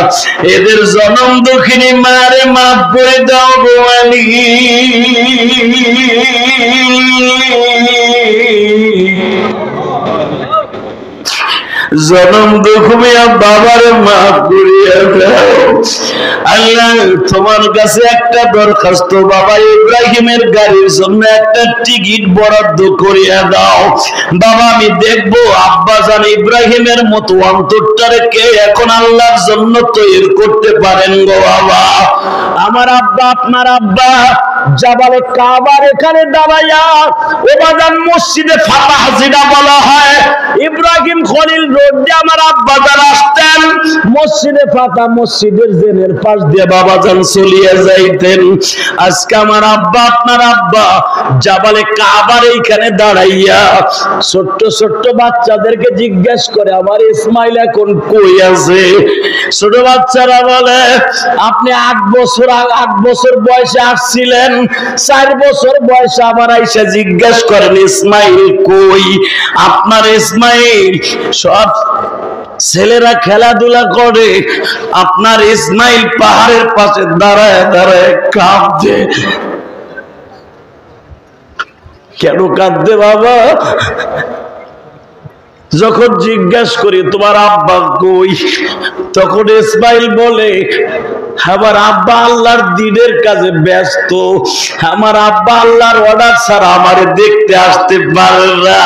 এদের জনম দুঃখিনী মারে মাফ করে দাও গো মালিক। জনম দুঃখিয়া বাবারে মাফ করিয়া দাও আল্লাহ। তোমার কাছে একটা দরখাস্ত, বাবা ইব্রাহিমের গাড়ির জন্য একটা টিকিট বরাদ্দ করিয়া দাও বাবা। আমি দেখবো আব্বা জান ইব্রাহিমের মতো অন্তরটারে কে এখন আল্লাহর জন্য তৈরি করতে পারেন গো বাবা। আমার আব্বা, আপনার আব্বা জাবালে কাবার এখানে দাঁড়াইয়া ও বাজান মসজিদে ফাতাহ যেটা বলা হয়, ইব্রাহিম খলিল রোড দিয়ে আমার আব্বা যারা আসতেন মসজিদে ফাতাহ, মসজিদের জেনের পাশ দিয়ে বাবা যান চলিয়ে যাইতেন। আজকে আমার আব্বা, আপনার আব্বা জাবালে কাবার এইখানে দাঁড়াইয়া ছোট্ট ছোট্ট বাচ্চাদেরকে জিজ্ঞেস করে আমার ইসমাইল এখন কই আছে। ছোট বাচ্চারা বলে আপনি 8 বছর বয়সে আসছিলেন, 4 বছর বয়সে আবার আইসা জিজ্ঞেস করেন ইসমাইল কই। আপনার ইসমাইল, সব ছেলেরা খেলাধুলা করে, আপনার ইসমাইল পাহাড়ের পাশে দাঁড়ায় দাঁড়ায় কাঁদছে। কেন কাঁদতে বাবা? যখন জিজ্ঞাস করি তোমার আব্বা কই, তখন ইসমাইল বলে আমার আব্বা আল্লাহর দ্বীনের কাজে ব্যস্ত, আমার আব্বা আল্লাহর অর্ডার ছাড়া আমারে দেখতে আসতে পারে না।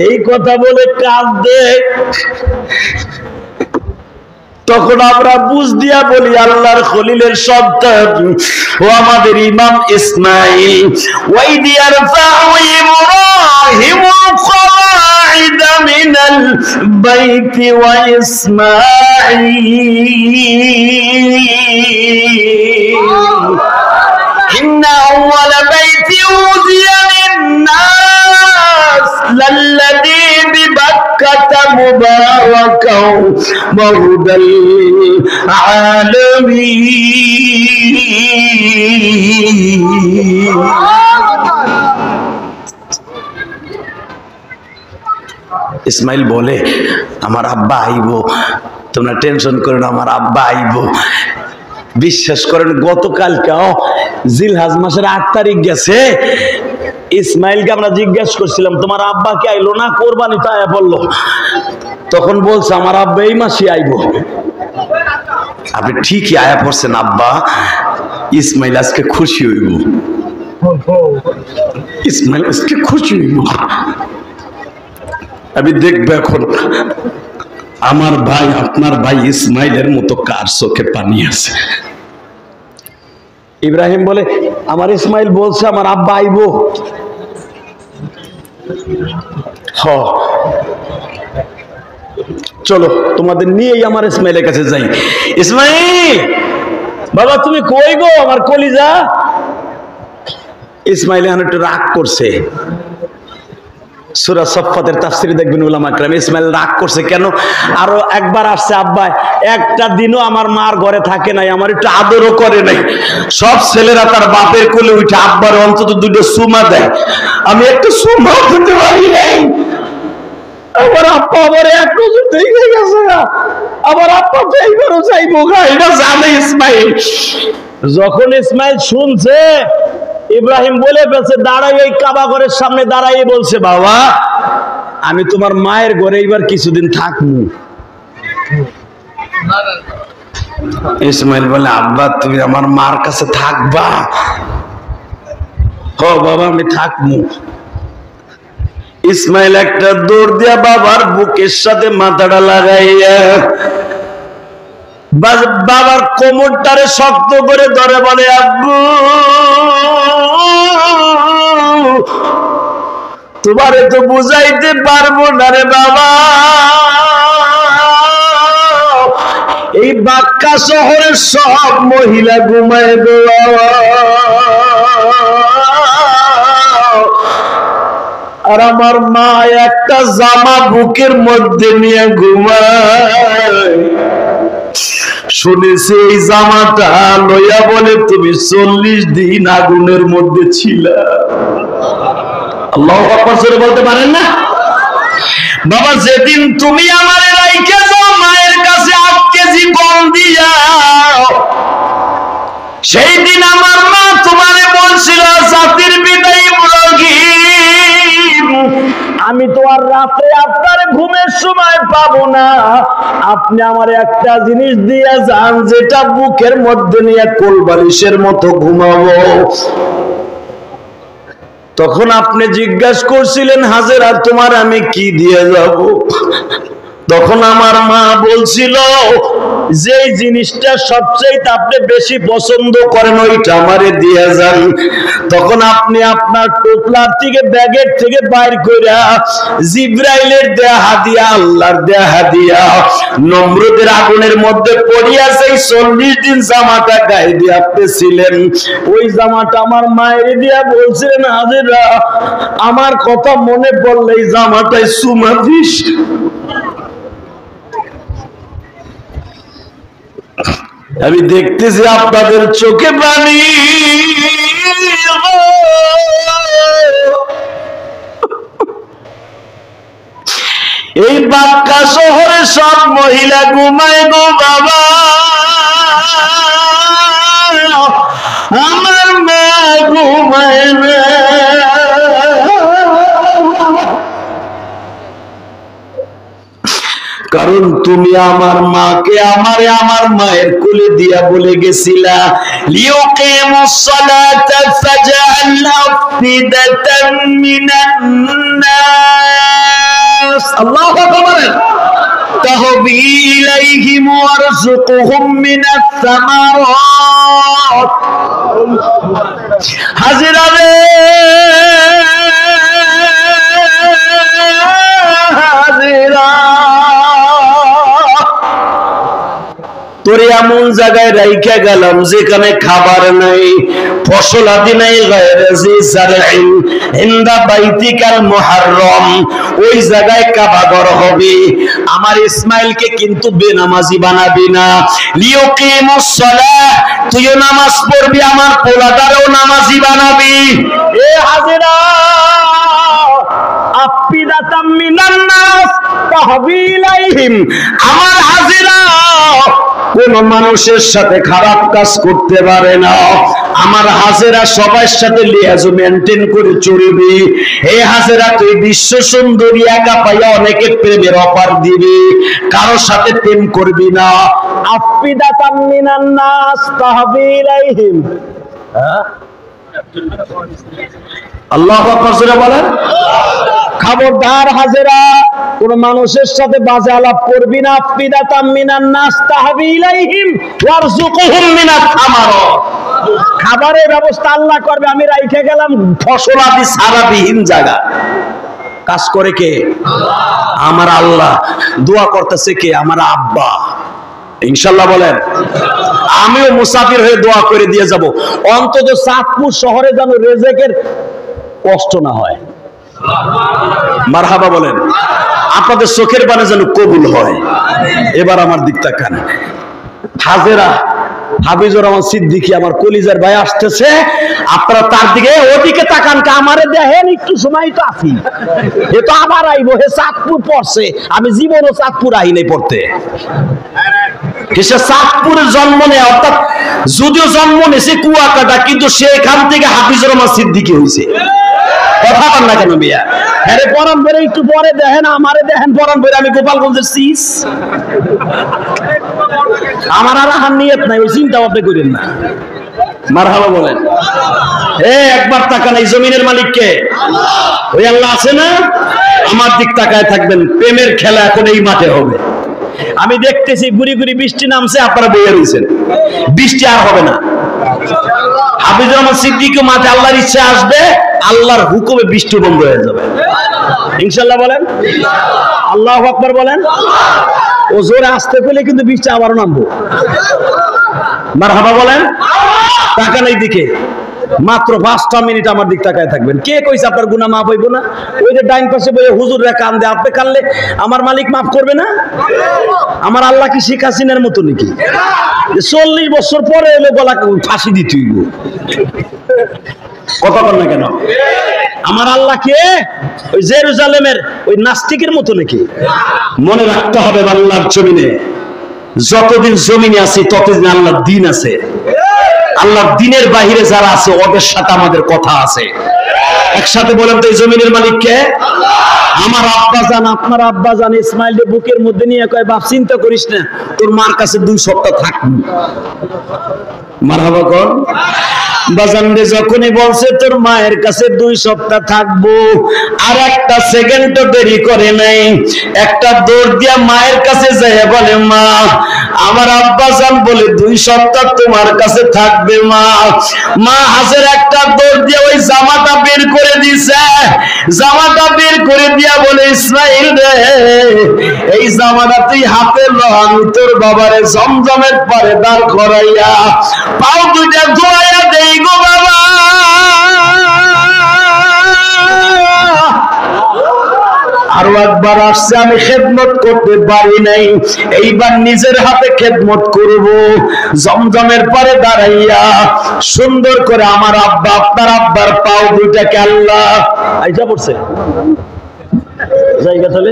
এই কথা বলে কাঁদে। তখন আমরা বুঝ দিয়া বলি আল্লাহর খলিলের সন্তান ও আমাদের ইমাম ইসমাইল, ওয়াই দিয়ার ইব্রাহিম القواعد من البيت وإسماعيل إن أول بيت وضع للناس للذي ببكة مباركا وهدى للعالمين। ইসমাইল বলে আমার আব্বা আইব, তোমরা টেনশন করো না, আমার আব্বা আইব। বিশ্বাস করেন গতকালকে জিলহজ মাসের 8 তারিখ গেছে, ইসমাইলকে আমরা জিজ্ঞাসা করছিলাম তোমার আব্বা কি আইলো না, কোরবানি তো আয়া বললো। তখন বলছে আমার আব্বা এই মাসে আইব। আপনি ঠিকই আয়া পড়ছেন আব্বা, ইসমাইল আজকে খুশি হইব, ইসমাইল আজকে খুশি হইব। আমি দেখবো এখন আমার ভাই, আপনার ভাই ইসমাইলের মতো কার চোখে পানি আছে? ইব্রাহিম বলে, আমার ইসমাইল বলছে আমার আব্বা আইবো। চলো তোমাদের নিয়েই আমার ইসমাইলের কাছে যাই। ইসমাইল বাবা তুমি কই গো আমার কলিজা? ইসমাইল এখন একটু রাগ করছে। সূরা সাফফাতের তাফসীরে দেখবেন উলামা کرام ইসমাইল রাগ করছে কেন? আরো একবার আসছে, আব্বা একটা দিনও আমার মার ঘরে থাকে নাই, আমার একটু আদরও করে নাই। সব ছেলেরা তার বাপের কোলে উঠে আব্বার অন্তত দুটো সুমা দেয়, আমি একটু সুমা দিতে পারি নাই। আমার আব্বা আমার এক নজর দেখে গেছে না, আমার আব্বা তো এইবারও চাইবো গা, এটা জানে ইসমাইল। যখন ইসমাইল শুনছে, ইব্রাহিম বলে ফেলছে, দাঁড়াই এই কাবা ঘরের সামনে দাঁড়াই বলছে, বাবা আমি তোমার মায়ের ঘরে এবার কিছুদিন থাকবো। ইসমাইল বলে, আব্বা তুমি আমার মার কাছে থাকবা? হ বাবা আমি থাকবো। ইসমাইল একটা দৌড় দিয়া বাবার বুকের সাথে মাথাটা লাগাইয়া বাবার কোমরটারে শক্ত করে ধরে বলে, আব্বু তোমারে তো বুঝাইতে পারবো না রে বাবা, এই বাক্কা শহরের সব মহিলা ঘুমায় গো, আর আমার মা একটা জামা বুকের মধ্যে নিয়ে ঘুমায়। শুনেছি এই জামাটা লইয়া বলে তুমি 40 দিন আগুনের মধ্যে ছিলা। আল্লাহু আকবার জোরে বলতে পারেন না? বাবা যেদিন তুমি আমারে রাইখা যাও মায়ের কাছে 8 কেজি গম দিয়া, সেই দিন আমার মা তোমারে বলছিল, জাতির পিতা ইব্রাহিম আমি তো আর রাতে আপনার ঘুমের সময় পাবো না, আপনি আমার একটা জিনিস দিয়ে যান যেটা বুকের মধ্যে নিয়ে কোলবালিশের মতো ঘুমাবো। তখন আপনি জিজ্ঞাসা করছিলেন, হাজেরা তোমার আমি কি দিয়ে যাব? তখন আমার মা বলছিল, যে জিনিসটা সবচেয়ে আপনি বেশি পছন্দ করেন ওইটা আমারে দিয়ে যান। তখন আপনি আপনার টোপলার থেকে ব্যাগের থেকে বাইর কইরা জিব্রাইলের দেয়া হাদিয়া, আল্লাহর দেয়া হাদিয়া, নমরুদের আগুনের মধ্যে পড়িয়া সেই 40 দিন জামাটা গায়ে দিয়ে আপনি ছিলেন, ওই জামাটা আমার মায়ের দিয়া বলছিলেন, হাজেরা আমার কথা মনে পড়লে এই জামাটায় সুমা দিস। আমি দেখতেছি আপনাদের চোখে পানি। এই বাক্কা শহরে সব মহিলা ঘুমায় গো বাবা, আমার মা ঘুমায় না। কারণ তুমি আমার মাকে আমার মায়ের কোলে দিয়া বলে গেছিলা, লিউকিমুস সালাতা ফাজআল আফিদাতাম মিনান নাস, আল্লাহু আকবার, তাহবি ইলাইহিম ওয়ারযুকহুম মিনাস সামারাত। হাজিরা রে হাজিরা, তোরে এমন জায়গায় রাইখা গেলাম যেখানে খাবার নাই, ফসল আদি নাই, গায়রে জি জারইন ইনদা বাইতিকাল মুহাররম, ওই জায়গায় কাবা ঘর হবে। আমার ইসমাইলকে কিন্তু বেনামাজি বানাবি না। লিউকিমুস সালাহ, তুইও নামাজ পড়বি, আমার পোলাটারও নামাজি বানাবি। এ হাজিরা আফিদাতাম মিনান নাস তাহবি ইলাইহিম, আমার হাজিরা কোন মানুষের সাথে খারাপ কাজ করতে পারে না, আমার হাজেরা সবার সাথে লিয়াজ মেনটেন করে চলবি। এই হাজেরা তুই বিশ্ব সুন্দরী একা পাইয়া অনেকে প্রেমের অফার দিবি, কারোর সাথে প্রেম করবি না। আফিদাতাম মিনান নাস তাহবি ইলাইহিম, আল্লাহু আকবার বলেন। খবরদার হাজেরা, কোন মানুষের সাথে বাজে আলাপ করবি না। আফিদাতাম মিনান নাস তাহবি ইলাইহিম ওয়ারযুকহুম মিনাত থামারাত, খাবারের ব্যবস্থা আল্লাহ করবে, আমি রাইখে গেলাম ফসলাদি সারাবিহীন জায়গা। কাজ করে কে? আমার আল্লাহ। দোয়া করতেছে কে? আমার আব্বা। ইনশাআল্লাহ বলেন। আমিও মুসাফির হয়ে দোয়া করে দিয়ে যাব, অন্তত চাঁদপুর শহরে যেন রেজেকের কষ্ট না হয়। মারহাবা বলেন। আপনাদের চোখের বাণী যেন কবুল হয়। এবার আমার দিক তাকান। হাজেরা, হাফিজুর রহমান সিদ্দিকী আমার কলিজার ভাই আসতেছে, আপনারা তার দিকে ওদিকে তাকান। আমারে দেখেন, একটু সময় তো আছি, এ তো আবার আইবো। হে চাঁদপুর পড়ছে, আমি জীবনও চাঁদপুর আই নাই পড়তে। চাঁদপুরে জন্ম নেয়, অর্থাৎ যদিও জন্ম নেছে কুয়াকাটা, কিন্তু সেখান থেকে হাফিজুর রহমান সিদ্দিকী হয়েছে। কথা বল না কেন মিয়া? আরে পরান ভরে একটু পরে দেখেন, আমারে দেখেন পরান ভরে আমি গোপালগঞ্জের শীষ। আমার আর হার নিয়ত নাই, ওই চিন্তা ভাবনা করেন না। মারহাবা বলেন। একবার তাকান, এই জমিনের মালিক কে? ওই আল্লাহ আছে না? আমার দিক তাকায় থাকবেন। প্রেমের খেলা এখন এই মাঠে হবে। আমি দেখতেছি গুড়ি গুড়ি বৃষ্টি নামছে, আপনারা বইয়ে রয়েছেন। বৃষ্টি আর হবে না। হাফিজুর রহমান সিদ্দিকী মাঠে আল্লাহর ইচ্ছা আসবে, আল্লাহর হুকুমে বৃষ্টি বন্ধ হয়ে যাবে। ইনশাআল্লাহ বলেন। আল্লাহু আকবার বলেন। ও জোরে আসতে পেলে কিন্তু বৃষ্টি আবারও নামবো। মারহাবা বলেন। তাকান এই দিকে, মাত্র 5টা মিনিট আমার দিক তাকায় থাকবেন। কে কইছে আপনার গুনাহ মাফ হইব না? ওই যে ডাইন পাশে বইয়ে হুজুররা কান্দে, আপনি কানলে আমার মালিক মাফ করবে না? আমার আল্লাহ কি শেখ হাসিনার মতো নাকি? 40 বছর পরে এলে গলা ফাঁসি দিতে হইব। কথা বল না কেন? আমার আল্লাহ কে? ওই জেরুজালেমের ওই নাস্তিকের মতো নাকি? মনে রাখতে হবে আল্লাহর জমিনে যতদিন জমিনে আছি ততদিন আল্লাহর দিন আছে। আল্লাহর দিনের বাহিরে যারা আছে ওদের সাথে আমাদের কথা আছে। একসাথে বলেন তো, এই জমিনের মালিক কে? আমার আব্বা জান, আপনার আব্বা জান ইসমাইল বুকের মধ্যে নিয়ে কয়, বাপ চিন্তা করিস না, তোর মার কাছে 2 সপ্তাহ থাকবি। মারহাবা কর। বাজান রে যখনই বলছে তোর মায়ের কাছে 2 সপ্তাহ থাকবো, আর একটা সেকেন্ডও দেরি করে নাই, একটা দৌড় দিয়া মায়ের কাছে যায় বলে, মা আমার আব্বা জান বলে 2 সপ্তাহ তোমার কাছে থাকবে মা। মা হাসের একটা দৌড় দিয়ে ওই জামাটা বের করে দিছে, জামাটা বের করে দিয়া বলে, ইসমাইল রে এই জামাটা তুই হাতে ল, আমি তোর বাবারে জমজমের পারে দাঁড় করাইয়া পাও 2টা ধোয়া দেই গো বাবা। আরো একবার আসছে, আমি খেদমত করতে পারি নাই, এইবার নিজের হাতে খেদমত করব। জমজমের পরে দাঁড়াইয়া সুন্দর করে আমার আব্বা, আপনার আব্বার পাও 2টাকে আল্লাহ আইসা পড়ছে জায়গা চলে।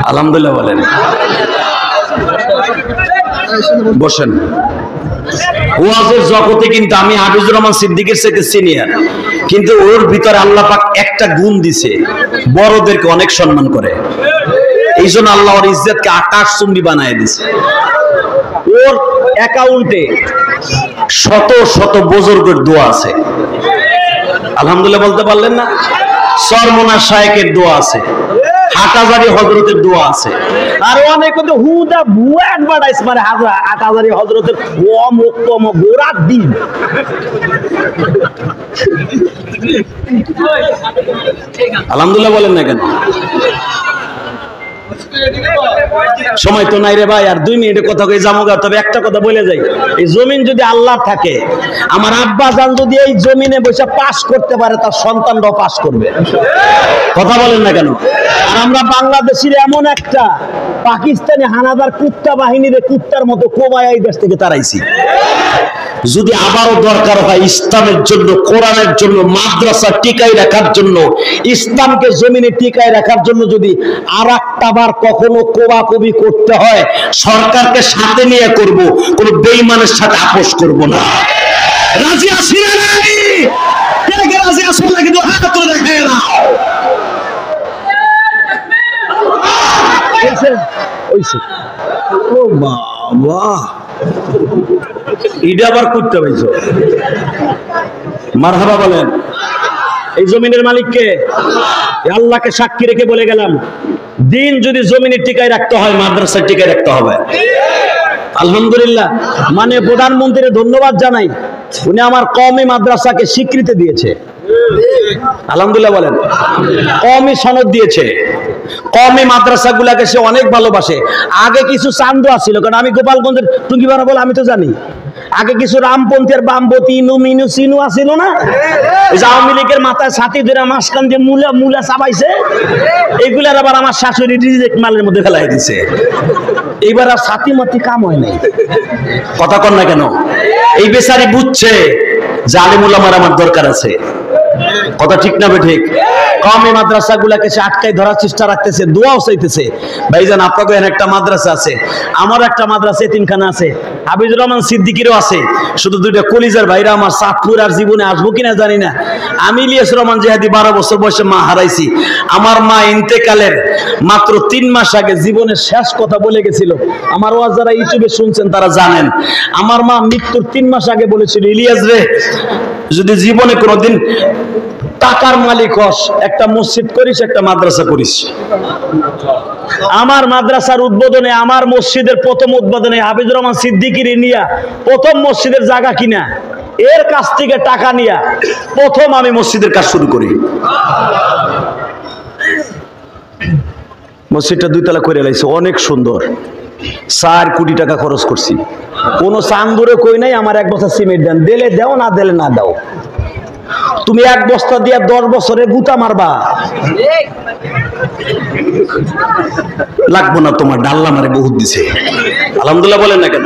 আলহামদুলিল্লাহ বলেন। বসেন। ওয়াজের জগতে কিন্তু আমি হাফিজুর রহমান সিদ্দিকীর সাথে সিনিয়র, কিন্তু ওর ভিতরে আল্লাহ পাক একটা গুণ দিছে, বড়দেরকে অনেক সম্মান করে। এই জন্য আল্লাহ ওর ইজ্জতকে আকাশচুম্বী বানায় দিছে। ওর অ্যাকাউন্টে শত শত বুজুর্গের দোয়া আছে। আলহামদুলিল্লাহ বলতে পারলেন না? সরমনা শায়েকের দোয়া আছে, হাটাজারি হযরতের দোয়া আছে, আর অনেক কিন্তু হুদা ভুয়া অ্যাডভার্টাইজ মানে হাটাজারি হযরতের অমুক তমুক গোরার দিন। আলহামদুলিল্লাহ বলেন না কেন? সময় তো নাই রে ভাই, আর 2 মিনিটে কথা কই জামুগা। তবে একটা কথা বলে যাই, এই জমিন যদি আল্লাহ থাকে, আমার আব্বা জান যদি এই জমিনে বসে পাস করতে পারে, তার সন্তানরাও পাস করবে। কথা বলেন না কেন? আর আমরা বাংলাদেশের এমন একটা পাকিস্তানি হানাদার কুত্তা বাহিনীর কুত্তার মতো কোবায় এই দেশ থেকে তাড়াইছি। যদি আবারও দরকার হয় ইসলামের জন্য, কোরআনের জন্য, মাদ্রাসা টিকাই রাখার জন্য, ইসলামকে জমিনে টিকায় রাখার জন্য যদি আর একটা বার কখনো কোবাকুবি করতে হয়, সরকারকে সাথে নিয়ে করব, কোন বেঈমানের সাথে আপোষ করব না। রাজি আছি না নাই? কে কে রাজি আছো না? কিন্তু হাত তুলে দেখায় না। ওইছে ও বাবা, এটা আবার করতে পাইছো। মারহাবা বলেন। এই জমিনের মালিক কে? আল্লাহকে সাক্ষী রেখে বলে গেলাম, দিন যদি জমিনে টিকায় রাখতে হয়, মাদ্রাসায় টিকায় রাখতে হবে। আলহামদুলিল্লাহ, মানে প্রধানমন্ত্রীর ধন্যবাদ জানাই, উনি আমার কওমি মাদ্রাসাকে স্বীকৃতি দিয়েছে। আলহামদুলিল্লাহ বলেন। কওমি সনদ দিয়েছে। কওমি মাদ্রাসাগুলোকে সে অনেক ভালোবাসে। আগে কিছু চান্দোয়া ছিল, কারণ আমি গোপালগঞ্জের টুঙ্গিপাড়া বলে আমি তো জানি। আগে কিছু রামপন্থী আর বামপন্থী ইনু মিনু সিনু আছিল না, আওয়ামী লীগের মাথায় ছাতি ধরে মাঝখান দিয়ে মুলা চাবাইছে, এগুলার আবার আমার শাশুড়ি রিজেক্ট মালের মধ্যে ফেলাই দিছে। এইবার আর ছাতি মাতি কাম হয় নাই। কথা কন না কেন? এই বেচারি বুঝছে যে আলিম উলামার আমার দরকার আছে। কথা ঠিক না ঠিক? কওমি মাদ্রাসাগুলোকে সে আটকায় ধরার চেষ্টা রাখতেছে, দোয়াও চাইতেছে। ভাইজান, আপনাদের এখানে একটা মাদ্রাসা আছে, আমার একটা মাদ্রাসা এতিমখানা আছে, হাফিজুর রহমান সিদ্দিকীরও আছে। শুধু দুইটা কলিজার ভাইরা আমার চাঁদপুর আর জীবনে আসবো কিনা জানি না। আমি ইলিয়াস রহমান জিহাদি 12 বছর বয়সে মা হারাইছি। আমার মা ইন্তেকালের মাত্র 3 মাস আগে জীবনের শেষ কথা বলে গেছিল। আমার ওয়াজ যারা ইউটিউবে শুনছেন তারা জানেন, আমার মা মৃত্যুর 3 মাস আগে বলেছিল, ইলিয়াস রে, যদি জীবনে কোনোদিন টাকার মালিক হস, একটা মসজিদ করিস, একটা মাদ্রাসা করিস। আমার মাদ্রাসার উদ্বোধনে, আমার মসজিদের প্রথম উদ্বোধনে হাফিজুর রহমান সিদ্দিকীর নিয়া প্রথম মসজিদের জায়গা কিনা, এর কাছ থেকে টাকা নিয়া প্রথম আমি মসজিদের কাজ শুরু করি। মসজিদটা 2 তলা করে লাইছে, অনেক সুন্দর। 4 কোটি টাকা খরচ করছি। কোন চান্দুরে কই নাই আমার 1 বস্তা সিমেন্ট দেন, দিলে দাও, না দিলে না দাও। তুমি 1 বস্তা দিয়া 10 বছরে গুতা মারবা, লাগবো না তোমার। ডাল্লা মারে বহুত দিছে। আলহামদুলিল্লাহ বলেন না কেন?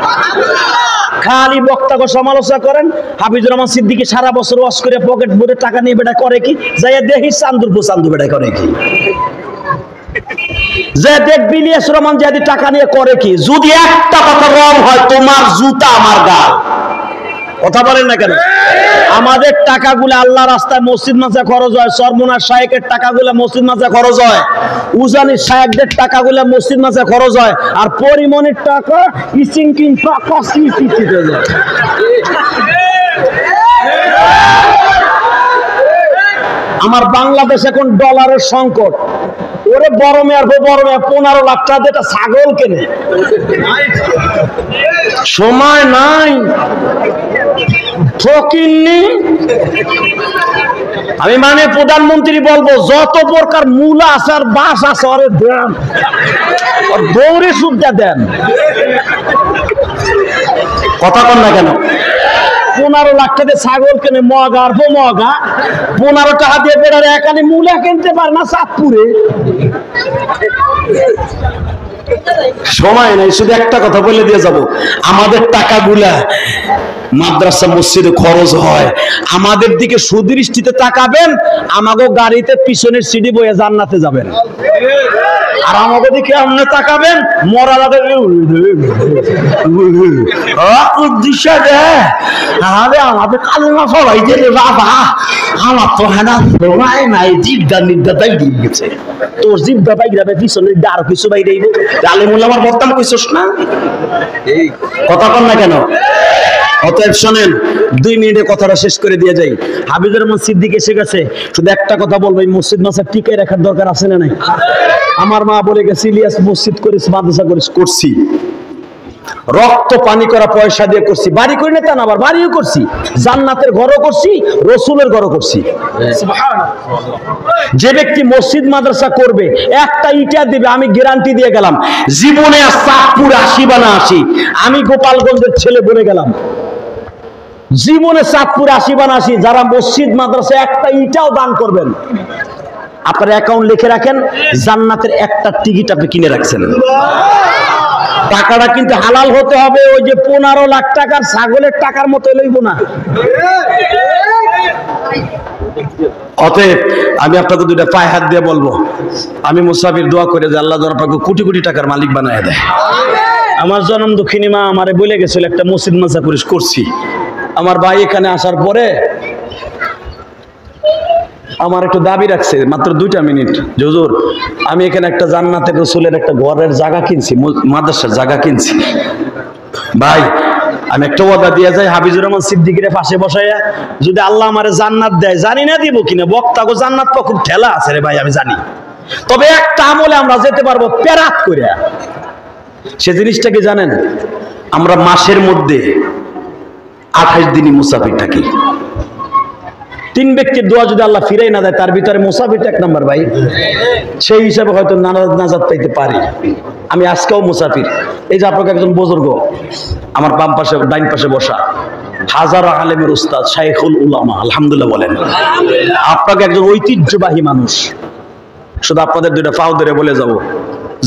খালি বক্তাকে সমালোচনা করেন। হাফিজুর রহমান সিদ্দিকী সারা বছর ওয়াজ করে পকেট ভরে টাকা নিয়ে বেটা করে কি? যাইয়া দেখি চান্দু বেটা করে কি? যে দেখবি ইলিয়াস রহমান যদি টাকা নিয়ে করে কি? যদি একটা কথা রং হয়, তোমার জুতা আমার গাল। কথা বলেন না কেন? আমাদের টাকাগুলো আল্লাহ রাস্তায় মসজিদ মাঝে খরচ হয়, সরমুনার শায়েকের টাকাগুলো মসজিদ মাঝে খরচ হয়, উজানির শায়েকদের টাকাগুলো মসজিদ মাঝে খরচ হয়, আর পরিমণের টাকা ইসিংকিং টাকা হয়ে যায়। আমার বাংলাদেশ এখন ডলারের সংকট। ওরে বড় মেয়ার 15 লাখ টাকা দিয়ে একটা ছাগল কেনে, সময় নাই। আমি মানে প্রধানমন্ত্রী বলবো, যত প্রকার মূলা আছে আর বাস আছে, ওরে দেন, দৌড়ে সুদ্ধা দেন। কথা কন না কেন? 15 লাখ টাকা দিয়ে ছাগল কেনে, মগা আর মগা। 15 টাকা দিয়ে বেড়ারে এখানে মূলা কিনতে পারে না চাঁদপুরে। সময় নাই, শুধু একটা কথা বলে দিয়ে যাব, আমাদের টাকাগুলা মাদ্রাসা মসজিদে খরচ হয়। আমাদের দিকে সুদৃষ্টিতে তাকাবেন, আমাগো গাড়িতে পিছনের সিডি বয়ে জান্নাতে যাবেন। আর আমাকে দিকে আপনি তাকাবেন, মরা লাগে দিশা দেয়। আমাদের কালেমা সবাই দিলে বাবা, আমার তো হানা সময় নাই, জিদ্দা নিদ্দা তাই দিয়ে গেছে। তোর জিদ্দা তাই যাবে পিছনে আর কিছু বাইরে আলিমুল আমার বর্তমান কইছস না? কথা কন না কেন? অতএব শোনেন, 2 মিনিটে কথাটা শেষ করে দিয়ে যাই। হাফিজুর রহমান সিদ্দিক এসে গেছে, শুধু একটা কথা বলবো, এই মসজিদ মাসার টিকায় রাখার দরকার আছে না নাই? আমার মা বলে গেছে, ইলিয়াস মসজিদ করিস, মাদ্রাসা করিস। করছি, রক্ত পানি করা পয়সা দিয়ে করছি। বাড়ি করি না তা না, আবার বাড়িও করছি, জান্নাতের ঘরও করছি, রসুলের ঘরও করছি। যে ব্যক্তি মসজিদ মাদ্রাসা করবে, একটা ইটা দিবে, আমি গ্যারান্টি দিয়ে গেলাম, জীবনে আর চাঁদপুর আসি বা না আসি, আমি গোপালগঞ্জের ছেলে বলে গেলাম, জীবনে চাঁদপুর আসি বা না আসি, যারা মসজিদ মাদ্রাসা একটা ইটাও দান করবেন, আপনার অ্যাকাউন্ট লিখে রাখেন, জান্নাতের একটা টিকিট আপনি কিনে রাখছেন। টাকাটা কিন্তু হালাল হতে হবে, ওই যে 15 লাখ টাকার ছাগলের টাকার মতো লইব না। অতএব আমি আপনাকে 2টা পায়ে হাত দিয়ে বলবো, আমি মুসাফির দোয়া করে যে আল্লাহ আপনাকে কোটি কোটি টাকার মালিক বানায় দেয়। আমার জনম দক্ষিণী মা আমারে বলে গেছিল, একটা মসজিদ মাদ্রাসা করছি। আমার ভাই এখানে আসার পরে আমার একটু দাবি রাখছে, মাত্র 2টা মিনিট, যে হুজুর আমি এখানে একটা জান্নাতের রসুলের একটা ঘরের জায়গা কিনছি, মাদ্রাসার জায়গা কিনছি। ভাই আমি একটা ওয়াদা দিয়ে যাই, হাফিজুর রহমান সিদ্দিকীর পাশে বসাইয়া যদি আল্লাহ আমারে জান্নাত দেয়, জানি না দিব কিনা, বক্তাগো জান্নাত পা খুব ঠেলা আছে রে ভাই, আমি জানি। তবে একটা আমলে আমরা যেতে পারবো পেরাত করে। সে জিনিসটা কি জানেন? আমরা মাসের মধ্যে 28 দিনই মুসাফির থাকি। 3 ব্যক্তির দোয়া যদি আল্লাহ ফিরাই না দেয়, তার ভিতরে মুসাফিরটা 1 নাম্বার ভাই। সেই হিসাবে হয়তো নাজাত পাইতে পারি। আমি আজকেও মুসাফির। এই যে আপনাকে একজন বুজুর্গ আমার বাম পাশে ডাইন পাশে বসা, হাজারো আলেমের উস্তাদ, শাইখুল উলামা, আলহামদুলিল্লাহ বলেন। আপনাকে একজন ঐতিহ্যবাহী মানুষ। শুধু আপনাদের 2টা পাও ধরে বলে যাব,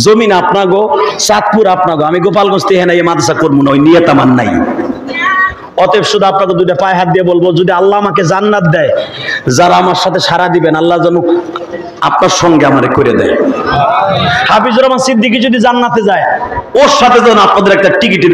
জমিন আপনাগো, চাঁদপুর আপনাগো, আমি গোপালগঞ্জ থেকে নাই মাদ্রাসা করবো না, ওই নিয়ত আমার নাই। অতএব শুধু আপনাকে 2টা পায়ে হাত দিয়ে বলবো, যদি আল্লাহ আমাকে জান্নাত দেয়, যারা আমার সাথে সারা দিবেন, আল্লাহ যেন আপনার সঙ্গে আমারে করে দেয়। হাফিজুর রহমান সিদ্দিকী যদি জান্নাতে যায়, ওর সাথে যেন আপনাদের একটা টিকিটের